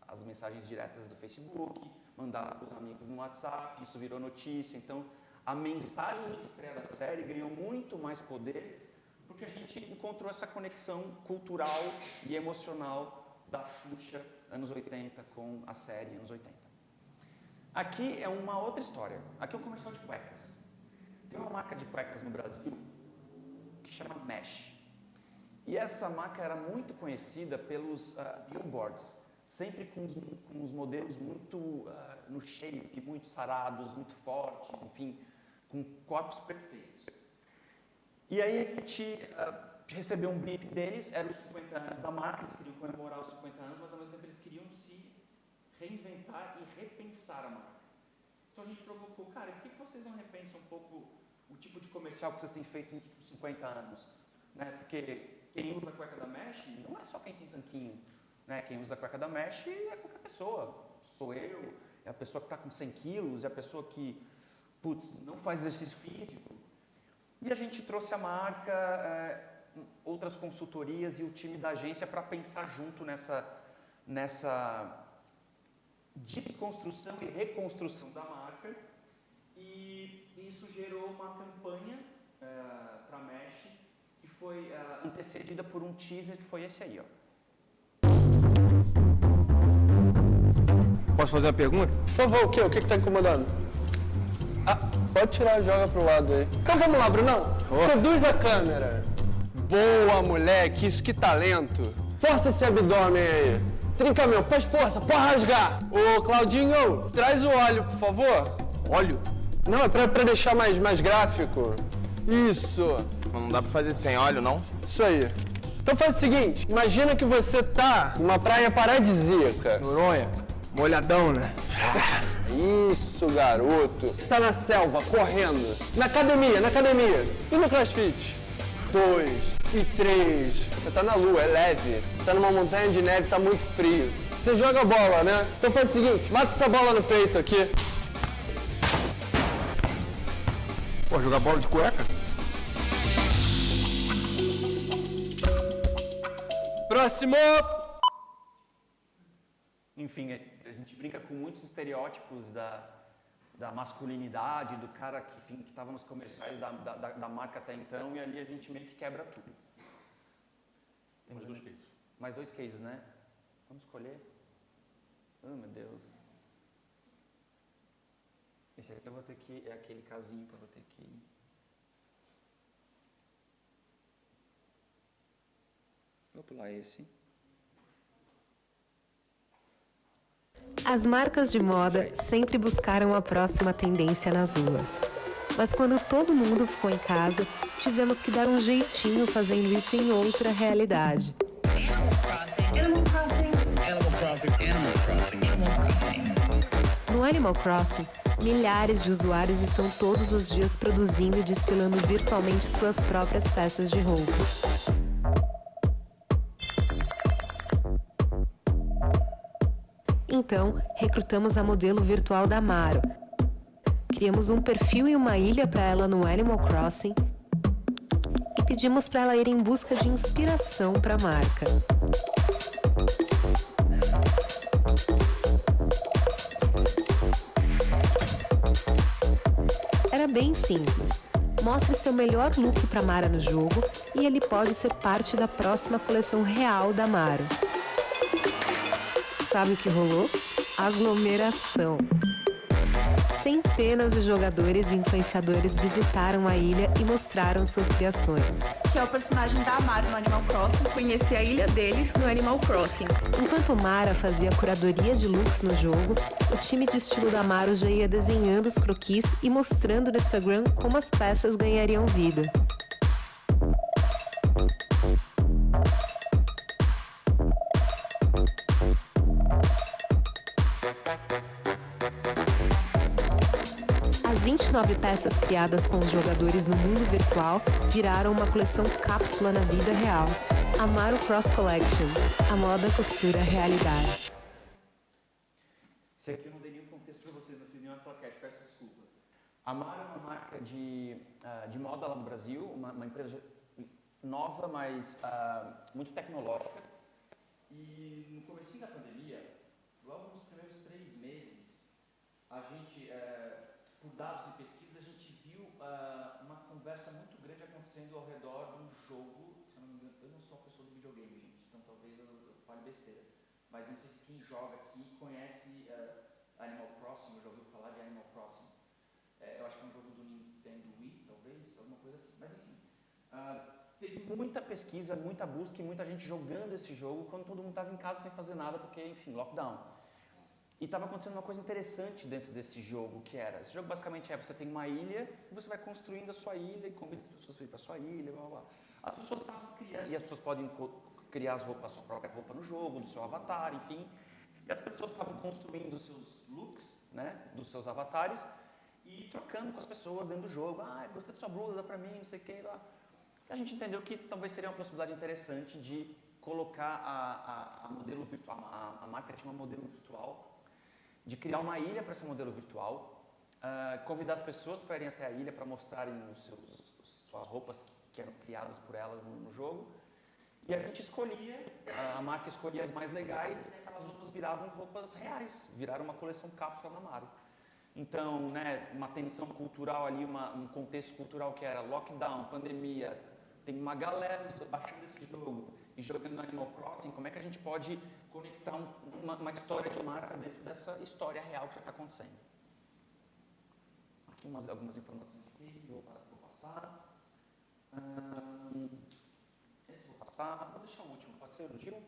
as mensagens diretas do Facebook, mandavam para os amigos no WhatsApp, isso virou notícia. Então, a mensagem de estreia da série ganhou muito mais poder porque a gente encontrou essa conexão cultural e emocional da Xuxa anos 80 com a série anos 80. Aqui é uma outra história. Aqui é um comercial de cuecas. Tem uma marca de cuecas no Brasil que chama Mesh. E essa marca era muito conhecida pelos billboards, sempre com os modelos muito no shape, muito sarados, muito fortes, enfim, com corpos perfeitos. E aí a gente recebeu um brief deles, eram os 50 anos da marca, eles queriam comemorar os 50 anos, mas ao mesmo tempo eles queriam se reinventar e repensar a marca. Então a gente provocou, cara, por que vocês não repensam um pouco o tipo de comercial que vocês têm feito nos últimos 50 anos? Né? Porque quem usa a cueca da Mesh não é só quem tem tanquinho. Né? Quem usa a cueca da Mesh é qualquer pessoa. Sou eu, é a pessoa que está com 100 quilos, é a pessoa que não faz exercício físico. E a gente trouxe a marca, outras consultorias e o time da agência para pensar junto nessa desconstrução e reconstrução da marca. E isso gerou uma campanha para a Mesh que foi antecedida por um teaser que foi esse aí, ó. Posso fazer uma pergunta? Por favor, o que está incomodando? Pode tirar e joga pro lado aí. Então vamos lá, Brunão. Seduz a câmera. Boa, moleque, isso que talento. Força esse abdômen aí. Trinca, meu, faz força, pode rasgar. Ô, Claudinho, traz o óleo, por favor. Óleo? Não, é pra deixar mais gráfico. Isso. Não dá pra fazer sem óleo, não? Isso aí. Então faz o seguinte, imagina que você tá numa praia paradisíaca. Noronha, molhadão, né? Isso, garoto. Você tá na selva, correndo. Na academia. E no CrossFit? 2 e 3. Você tá na lua, é leve. Você tá numa montanha de neve, tá muito frio. Você joga bola, né? Então faz o seguinte, mata essa bola no peito aqui. Pô, jogar bola de cueca? Próximo! Enfim, a gente brinca com muitos estereótipos da masculinidade, do cara que estava nos comerciais da marca até então, e ali a gente meio que quebra tudo. Temos 2 cases. Mais 2 cases, né? Vamos escolher? Oh, meu Deus. Esse aqui eu vou ter que... É aquele casinho que eu vou ter que... Vou pular esse. As marcas de moda sempre buscaram a próxima tendência nas ruas. Mas quando todo mundo ficou em casa, tivemos que dar um jeitinho fazendo isso em outra realidade. No Animal Crossing, milhares de usuários estão todos os dias produzindo e desfilando virtualmente suas próprias peças de roupa. Então, recrutamos a modelo virtual da Maro. Criamos um perfil e uma ilha para ela no Animal Crossing e pedimos para ela ir em busca de inspiração para a marca. Era bem simples. Mostre seu melhor look para Mara no jogo e ele pode ser parte da próxima coleção real da Maro. Sabe o que rolou? Aglomeração. Centenas de jogadores e influenciadores visitaram a ilha e mostraram suas criações. Que é o personagem da Mara no Animal Crossing. Conheci a ilha deles no Animal Crossing. Enquanto Mara fazia curadoria de looks no jogo, o time de estilo da Maro já ia desenhando os croquis e mostrando no Instagram como as peças ganhariam vida. As 29 peças criadas com os jogadores no mundo virtual viraram uma coleção cápsula na vida real. A Maro Cross Collection. A moda costura realidades. Se aqui eu não dei nenhum contexto para vocês, não fiz nenhuma plaquete, peço desculpa. A Maro é uma marca de moda lá no Brasil, uma empresa nova, mas muito tecnológica. E no comecinho da pandemia, logo nos primeiros 3 meses, a gente, por dados e pesquisa, a gente viu uma conversa muito grande acontecendo ao redor de um jogo. Se eu não me engano, eu não sou uma pessoa do videogame, gente, então talvez eu fale besteira. Mas não sei se quem joga aqui conhece Animal Crossing, ou já ouviu falar de Animal Crossing. Eu acho que é um jogo do Nintendo Wii, talvez, alguma coisa assim. Mas enfim, teve muita pesquisa, muita busca e muita gente jogando esse jogo quando todo mundo estava em casa sem fazer nada, porque, enfim, lockdown. E estava acontecendo uma coisa interessante dentro desse jogo, que era, esse jogo basicamente você tem uma ilha e você vai construindo a sua ilha e convida as pessoas para ir para a sua ilha, blá, blá, blá. As pessoas estavam criando, e as pessoas podem criar a sua própria roupa no jogo, do seu avatar, enfim. E as pessoas estavam construindo os seus looks, né, dos seus avatares e trocando com as pessoas dentro do jogo. Gostei da sua blusa, dá para mim, não sei o que lá. E a gente entendeu que talvez seria uma possibilidade interessante de colocar a modelo virtual, a marca tinha uma modelo virtual, de criar uma ilha para esse modelo virtual, convidar as pessoas para irem até a ilha para mostrarem suas roupas que eram criadas por elas no jogo. E a gente escolhia, a marca escolhia as mais legais e aquelas roupas viravam roupas reais, viraram uma coleção cápsula da Maro. Então, né, uma tensão cultural ali, um contexto cultural que era lockdown, pandemia, tem uma galera baixando esse jogo e jogando no Animal Crossing, como é que a gente pode conectar uma história de marca dentro dessa história real que está acontecendo? Aqui algumas informações aqui, vou passar. Esse vou passar, vou deixar o último, pode ser o Gil?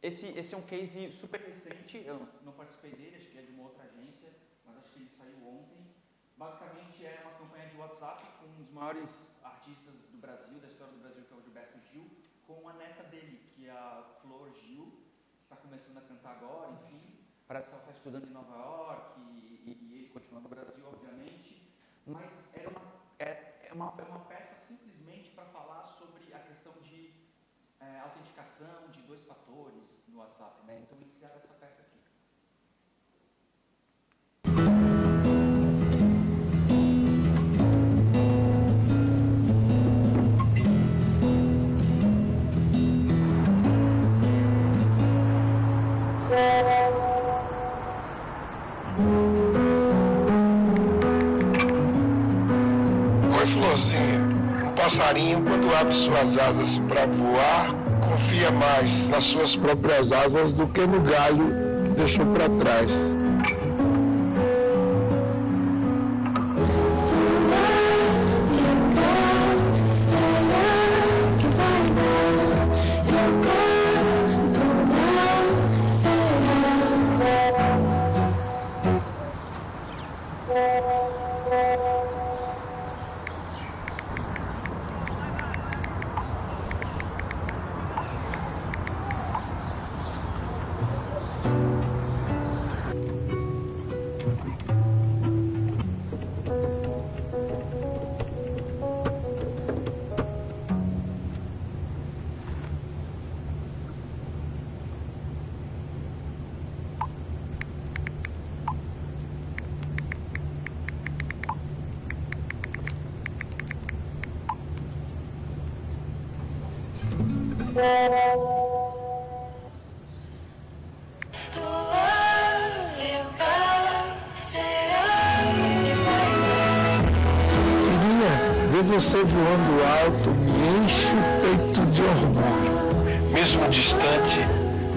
Esse é um case super recente, eu não participei dele, acho que é de uma outra agência, mas acho que ele saiu ontem. Basicamente é uma campanha de WhatsApp com um dos maiores artistas do Brasil, da história do Brasil, que é o Gilberto Gil, com a neta dele, que é a Flor Gil, que está começando a cantar agora, enfim. Parece que ela está estudando em Nova York e ele continua no Brasil, obviamente. Mas é uma peça simplesmente para falar sobre a questão de autenticação de 2 fatores no WhatsApp, né? Então eles criaram essa peça aqui. Oi, Florzinha. Um passarinho, quando abre suas asas para voar, confia mais nas suas próprias asas do que no galho que deixou para trás. Ver você voando alto me enche o peito de orgulho. Mesmo distante,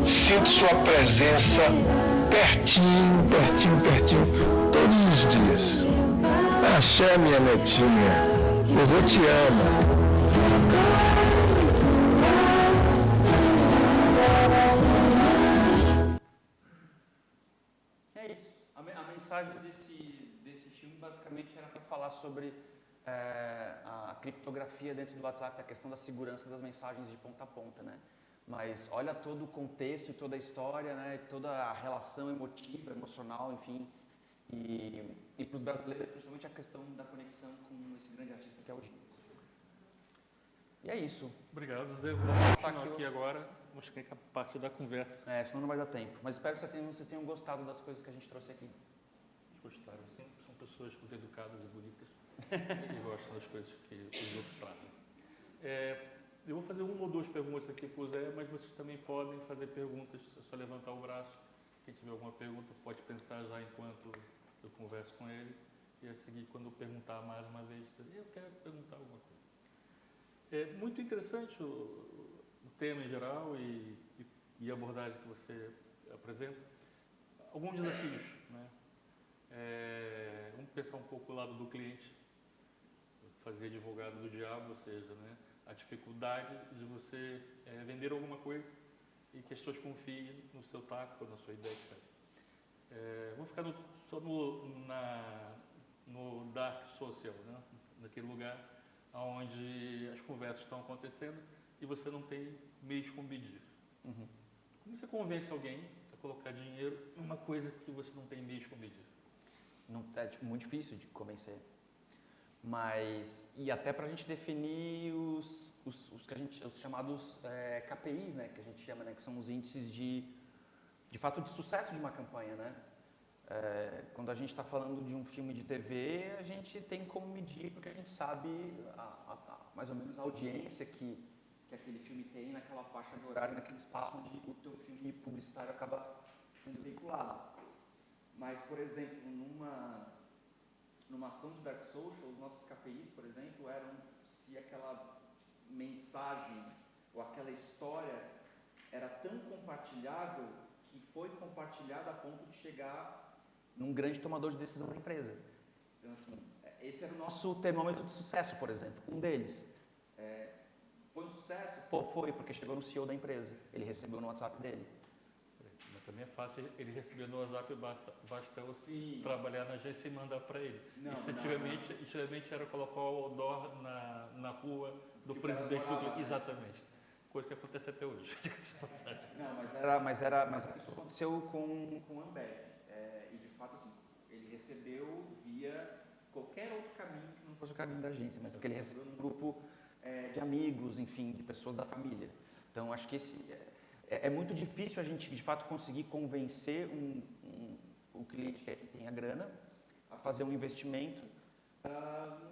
sinto sua presença pertinho, pertinho, pertinho, todos os dias. Axé, minha netinha, o vô te ama. É isso. A mensagem desse filme basicamente era para falar sobre a criptografia dentro do WhatsApp, a questão da segurança das mensagens de ponta a ponta, né? Mas olha todo o contexto e toda a história, né? Toda a relação emotiva, emocional, enfim. E para os brasileiros, principalmente a questão da conexão com esse grande artista que é o Gil. E é isso. Obrigado, Zé. Vou passar aqui agora, acho que é a parte da conversa. Senão não vai dar tempo. Mas espero que vocês tenham gostado das coisas que a gente trouxe aqui. Gostaram, sempre são pessoas muito educadas e bonitas e gostam das coisas que os outros tratam. Eu vou fazer uma ou duas perguntas aqui para o Zé, mas vocês também podem fazer perguntas, é só levantar o braço. Quem tiver alguma pergunta pode pensar já enquanto eu converso com ele e a seguir, quando eu perguntar mais uma vez, eu quero perguntar alguma coisa. É muito interessante o tema em geral e a abordagem que você apresenta. Alguns desafios, né? Vamos pensar um pouco o lado do cliente, fazer advogado do diabo, ou seja, né, a dificuldade de você vender alguma coisa e que as pessoas confiem no seu taco, na sua ideia, etc. Vamos ficar só no dark social, né, naquele lugar onde as conversas estão acontecendo e você não tem meios como medir. Uhum. Como você convence alguém a colocar dinheiro em uma coisa que você não tem meios como medir? Não, muito difícil de convencer. Mas, e até para a gente definir os chamados KPIs, né, que a gente chama, né, que são os índices de fato de sucesso de uma campanha, né? Quando a gente está falando de um filme de TV, a gente tem como medir, porque a gente sabe mais ou menos a audiência que aquele filme tem naquela faixa de horário, naquele espaço onde o teu filme publicitário acaba sendo veiculado. Mas, por exemplo, numa ação de Dark Social, os nossos KPIs, por exemplo, eram se aquela mensagem ou aquela história era tão compartilhável que foi compartilhada a ponto de chegar num grande tomador de decisão da empresa. Então, assim, esse era o nosso termômetro de sucesso, por exemplo, um deles. Foi um sucesso? Foi, porque chegou no CEO da empresa. Ele recebeu no WhatsApp dele. Mas também é fácil ele receber no WhatsApp, basta eu trabalhar na agência e mandar para ele. Antigamente era colocar o outdoor na rua do presidente do clube. Exatamente. Coisa que acontece até hoje. Não, mas isso aconteceu com o Ambev. E de fato, assim, ele recebeu via qualquer outro caminho que não fosse o caminho da agência, mas porque ele recebeu num grupo de amigos, enfim, de pessoas da família. Então, acho que é muito difícil a gente, de fato, conseguir convencer o cliente que tem a grana a fazer um investimento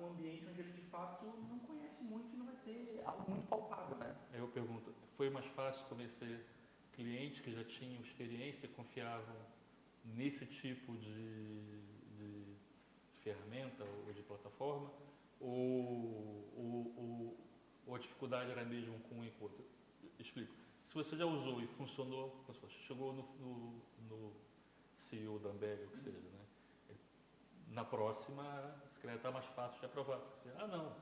num ambiente onde ele, de fato, não conhece muito e não vai ter algo muito palpável, né? Eu pergunto, foi mais fácil convencer clientes que já tinham experiência e confiavam nesse tipo de ferramenta ou de plataforma? Ou a dificuldade era mesmo com um e com outro? Explico. Se você já usou e funcionou, chegou no CEO da Ambev, ou que seja, né? Na próxima, se calhar está mais fácil de aprovar. Não,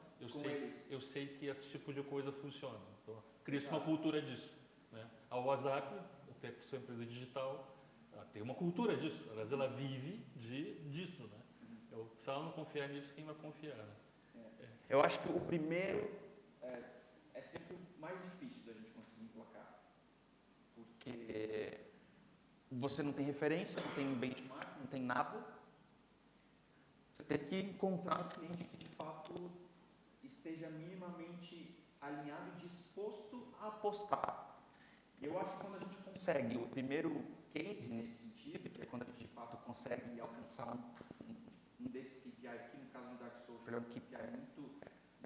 eu sei que esse tipo de coisa funciona. Então, cria-se uma cultura disso. Né? A WhatsApp, até por ser uma empresa digital, ela tem uma cultura disso. Aliás, ela vive disso. Né? Se ela não confiar nisso, quem vai confiar? Né? Eu acho que o primeiro é sempre o mais difícil da gente conseguir emplacar. Porque você não tem referência, não tem benchmark, não tem nada. Você tem que encontrar um cliente que, de fato, esteja minimamente alinhado e disposto a apostar. E eu acho que quando a gente consegue o primeiro case nesse sentido, que é quando a gente, de fato, consegue alcançar um desses KPIs, que no caso do Dark Social é um KPI muito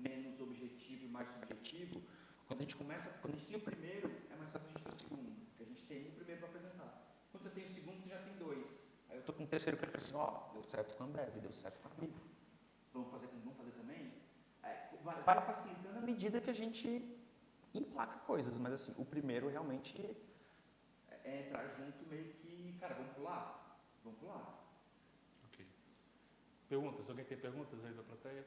menos objetivo e mais subjetivo, Quando a gente tem o primeiro, é mais fácil a gente ter o segundo, porque a gente tem o primeiro para apresentar. Quando você tem o segundo, você já tem dois. Aí eu estou com o terceiro que eu falei assim, ó, deu certo com a Ambev, deu certo com a Vivo. Vamos fazer também? Vai facilitando à medida que a gente emplaca coisas, mas assim, o primeiro realmente é entrar junto meio que, cara, vamos pular? Vamos pular. Ok. Perguntas? Alguém tem perguntas aí da plateia?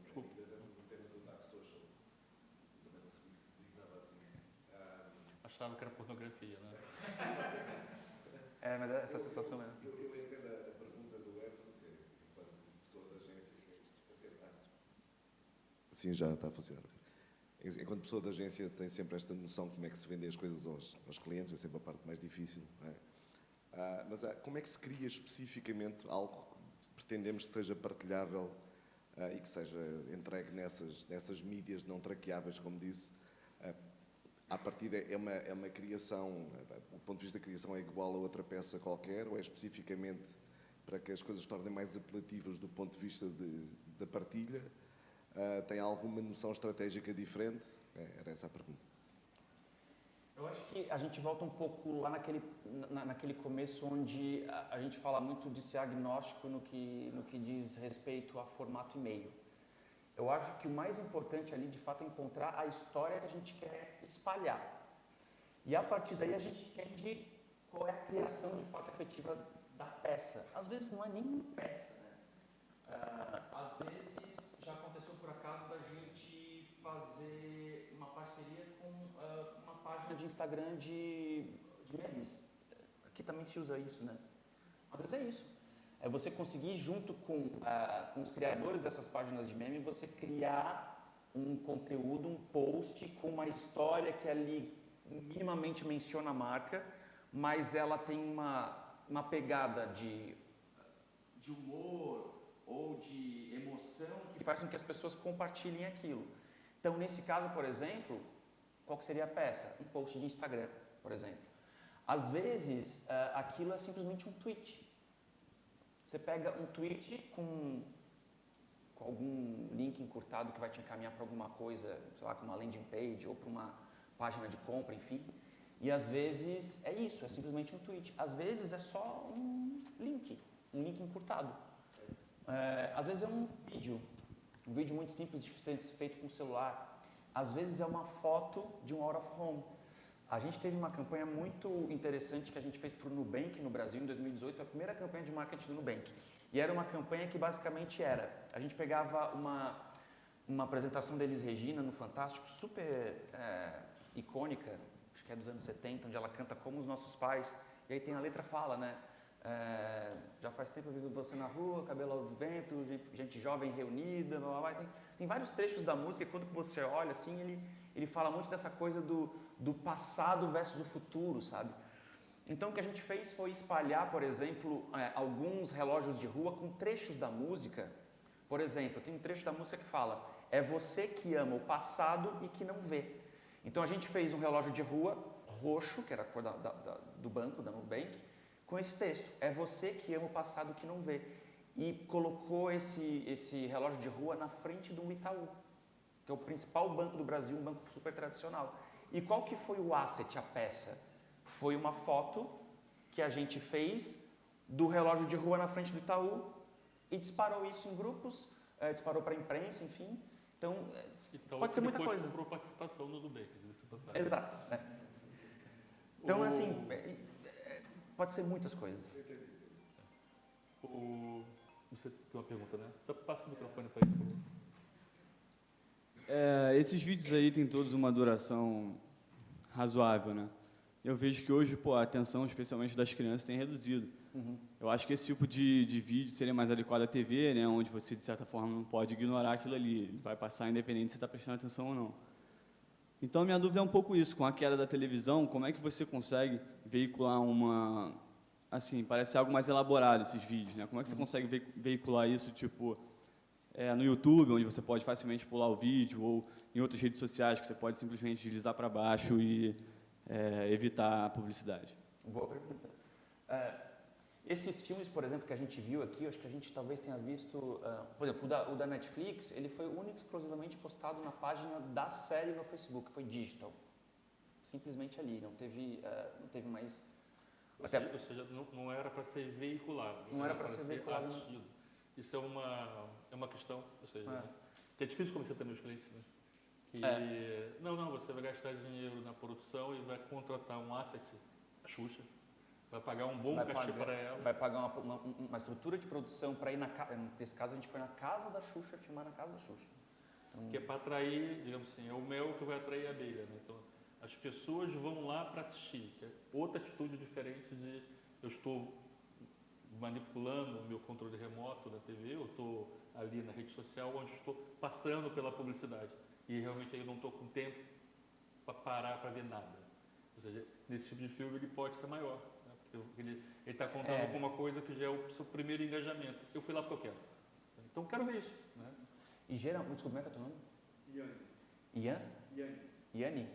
Desculpa. Achava que era pornografia, né? Mas é essa sensação mesmo. Eu entendo a pergunta do Edson, que enquanto pessoa da agência, assim já está a funcionar. Enquanto pessoa da agência tem sempre esta noção de como é que se vendem as coisas aos clientes, é sempre a parte mais difícil. Não é? Mas como é que se cria especificamente algo que pretendemos que seja partilhável e que seja entregue nessas mídias não traqueáveis, como disse? À partida é uma criação, o ponto de vista da criação é igual a outra peça qualquer, ou é especificamente para que as coisas se tornem mais apelativas do ponto de vista da partilha? Tem alguma noção estratégica diferente? Era essa a pergunta. Eu acho que a gente volta um pouco lá naquele começo onde a gente fala muito de ser agnóstico no que diz respeito a formato e-mail. Eu acho que o mais importante ali, de fato, é encontrar a história que a gente quer espalhar. E a partir daí a gente entende qual é a criação de fato efetiva da peça. Às vezes não é nem peça, né? Às vezes já aconteceu por acaso da gente fazer uma parceria com uma página de Instagram de memes. Aqui também se usa isso, né? Às vezes é isso. É você conseguir, junto com os criadores dessas páginas de meme, você criar um conteúdo, um post com uma história que ali minimamente menciona a marca, mas ela tem uma pegada de humor ou de emoção que faz com que as pessoas compartilhem aquilo. Então, nesse caso, por exemplo, qual que seria a peça? Um post de Instagram, por exemplo. Às vezes, aquilo é simplesmente um tweet. Você pega um tweet com algum link encurtado que vai te encaminhar para alguma coisa, sei lá, com uma landing page ou para uma página de compra, enfim. E às vezes é isso, é simplesmente um tweet. Às vezes é só um link encurtado. Às vezes é um vídeo muito simples de ser feito com o celular. Às vezes é uma foto de um out of home. A gente teve uma campanha muito interessante que a gente fez para o Nubank no Brasil em 2018, foi a primeira campanha de marketing do Nubank. E era uma campanha que basicamente a gente pegava uma apresentação da Elis Regina no Fantástico, super icônica, acho que é dos anos 70, onde ela canta Como os Nossos Pais, e aí tem a letra fala, né? Já faz tempo eu vi você na rua, cabelo ao vento, gente jovem reunida, blá, blá, blá. Tem vários trechos da música e quando você olha assim, ele fala muito dessa coisa do passado versus o futuro, sabe? Então o que a gente fez foi espalhar, por exemplo, alguns relógios de rua com trechos da música. Por exemplo, tem um trecho da música que fala: é você que ama o passado e que não vê. Então a gente fez um relógio de rua roxo, que era a cor do banco, da Nubank, com esse texto: é você que ama o passado que não vê. E colocou esse relógio de rua na frente do Itaú, que é o principal banco do Brasil, um banco super tradicional. E qual que foi o asset, a peça? Foi uma foto que a gente fez do relógio de rua na frente do Itaú e disparou isso em grupos, disparou para a imprensa, enfim. Então pode ser muita coisa. Comprou participação no Nubank, exato. Então, assim, pode ser muitas coisas. Você tem uma pergunta, né? Então, passa o microfone para ele, por favor. Esses vídeos aí têm todos uma duração razoável, né? Eu vejo que hoje, a atenção, especialmente das crianças, tem reduzido. Uhum. Eu acho que esse tipo de vídeo seria mais adequado à TV, né? Onde você, de certa forma, não pode ignorar aquilo ali. Ele vai passar independente se você está prestando atenção ou não. Então, minha dúvida é um pouco isso. Com a queda da televisão, como é que você consegue veicular parece algo mais elaborado esses vídeos, né? Como é que você consegue veicular isso, no YouTube, onde você pode facilmente pular o vídeo, ou em outras redes sociais que você pode simplesmente deslizar para baixo e evitar a publicidade? Boa pergunta. Esses filmes, por exemplo, que a gente viu aqui, eu acho que a gente talvez tenha visto, por exemplo, o da Netflix, ele foi único e exclusivamente postado na página da série no Facebook, foi digital. Simplesmente ali, não teve mais... Ou seja, não era para ser veiculado. Não era para ser veiculado. Assistido. Isso é uma questão, ou seja, que é difícil convencer também os clientes, né? Que, não, você vai gastar dinheiro na produção e vai contratar um asset, a Xuxa, vai pagar um bom cachê para ela. Vai pagar uma estrutura de produção para ir nesse caso a gente foi na casa da Xuxa, filmar na casa da Xuxa. Então, que é para atrair, digamos assim, é o mel que vai atrair a abelha, né? Então, as pessoas vão lá para assistir, que é outra atitude diferente de eu estou manipulando o meu controle remoto da TV, eu estou ali na rede social onde estou passando pela publicidade e realmente eu não estou com tempo para parar para ver nada. Ou seja, nesse tipo de filme ele pode ser maior, né? Porque ele está contando com uma coisa que já é o seu primeiro engajamento. Eu fui lá porque eu quero. Então eu quero ver isso. Né? E geralmente, desculpa, como é que é o teu nome? Iane?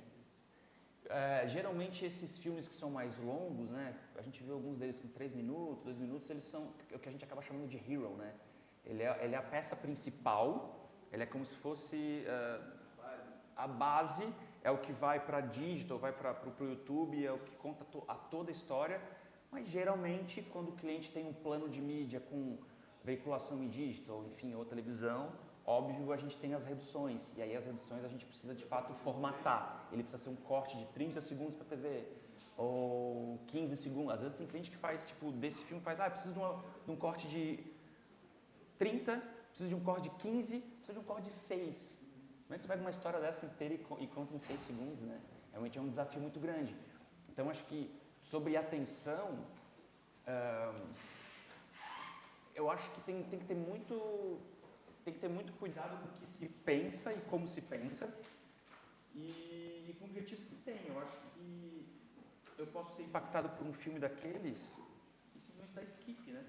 Geralmente esses filmes que são mais longos, né? A gente viu alguns deles com 3 minutos, 2 minutos, eles são o que a gente acaba chamando de hero, né? Ele é a peça principal, ele é como se fosse a base, é o que vai para digital, vai para o YouTube, é o que conta toda a história, mas geralmente quando o cliente tem um plano de mídia com veiculação em digital, enfim, ou televisão, óbvio, a gente tem as reduções, e aí as reduções a gente precisa de fato formatar. Ele precisa ser um corte de 30 segundos para TV, ou 15 segundos. Às vezes tem cliente que faz, tipo, desse filme faz, preciso de um corte de 30, preciso de um corte de 15, preciso de um corte de 6. Como é que você pega uma história dessa inteira e conta em 6 segundos, né? Realmente é um desafio muito grande. Então, acho que sobre atenção, eu acho que tem que ter muito cuidado com o que se pensa e como se pensa e com o objetivo que se tem. Eu acho que eu posso ser impactado por um filme daqueles e simplesmente dar skip, né?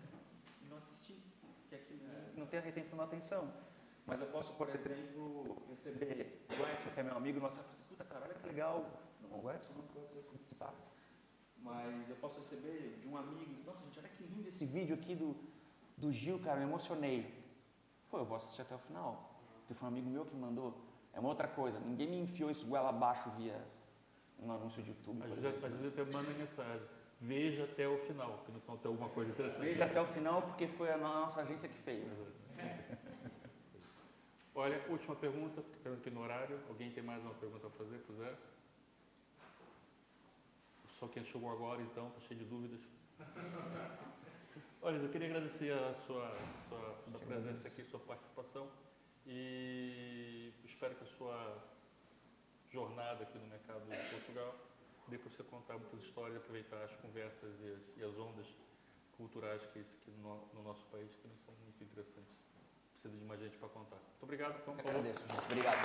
E não assistir, que aquilo não tem a retenção da atenção. Mas eu posso, por exemplo, receber o Edson, que é meu amigo, no WhatsApp, e falar assim, puta, cara, olha que legal. Não, o Edson não pode ser conquistado. Mas eu posso receber de um amigo, nossa, gente, olha que lindo esse vídeo aqui do Gil, cara, me emocionei. Pô, eu vou assistir até o final, porque foi um amigo meu que me mandou. É uma outra coisa, ninguém me enfiou isso goela abaixo via um anúncio de YouTube, por exemplo. Às vezes até manda mensagem, veja até o final, porque no final tem alguma coisa interessante. Veja até o final, porque foi a nossa agência que fez. Olha, última pergunta, pergunta no horário. Alguém tem mais uma pergunta a fazer, Zé? Só quem chegou agora, então, está cheio de dúvidas. Olha, eu queria agradecer a sua presença aqui, sua participação e espero que a sua jornada aqui no mercado de Portugal dê para você contar muitas histórias e aproveitar as conversas e as ondas culturais que aqui no nosso país que não são muito interessantes. Precisa de mais gente para contar. Muito obrigado, então. Eu agradeço, gente. Obrigado.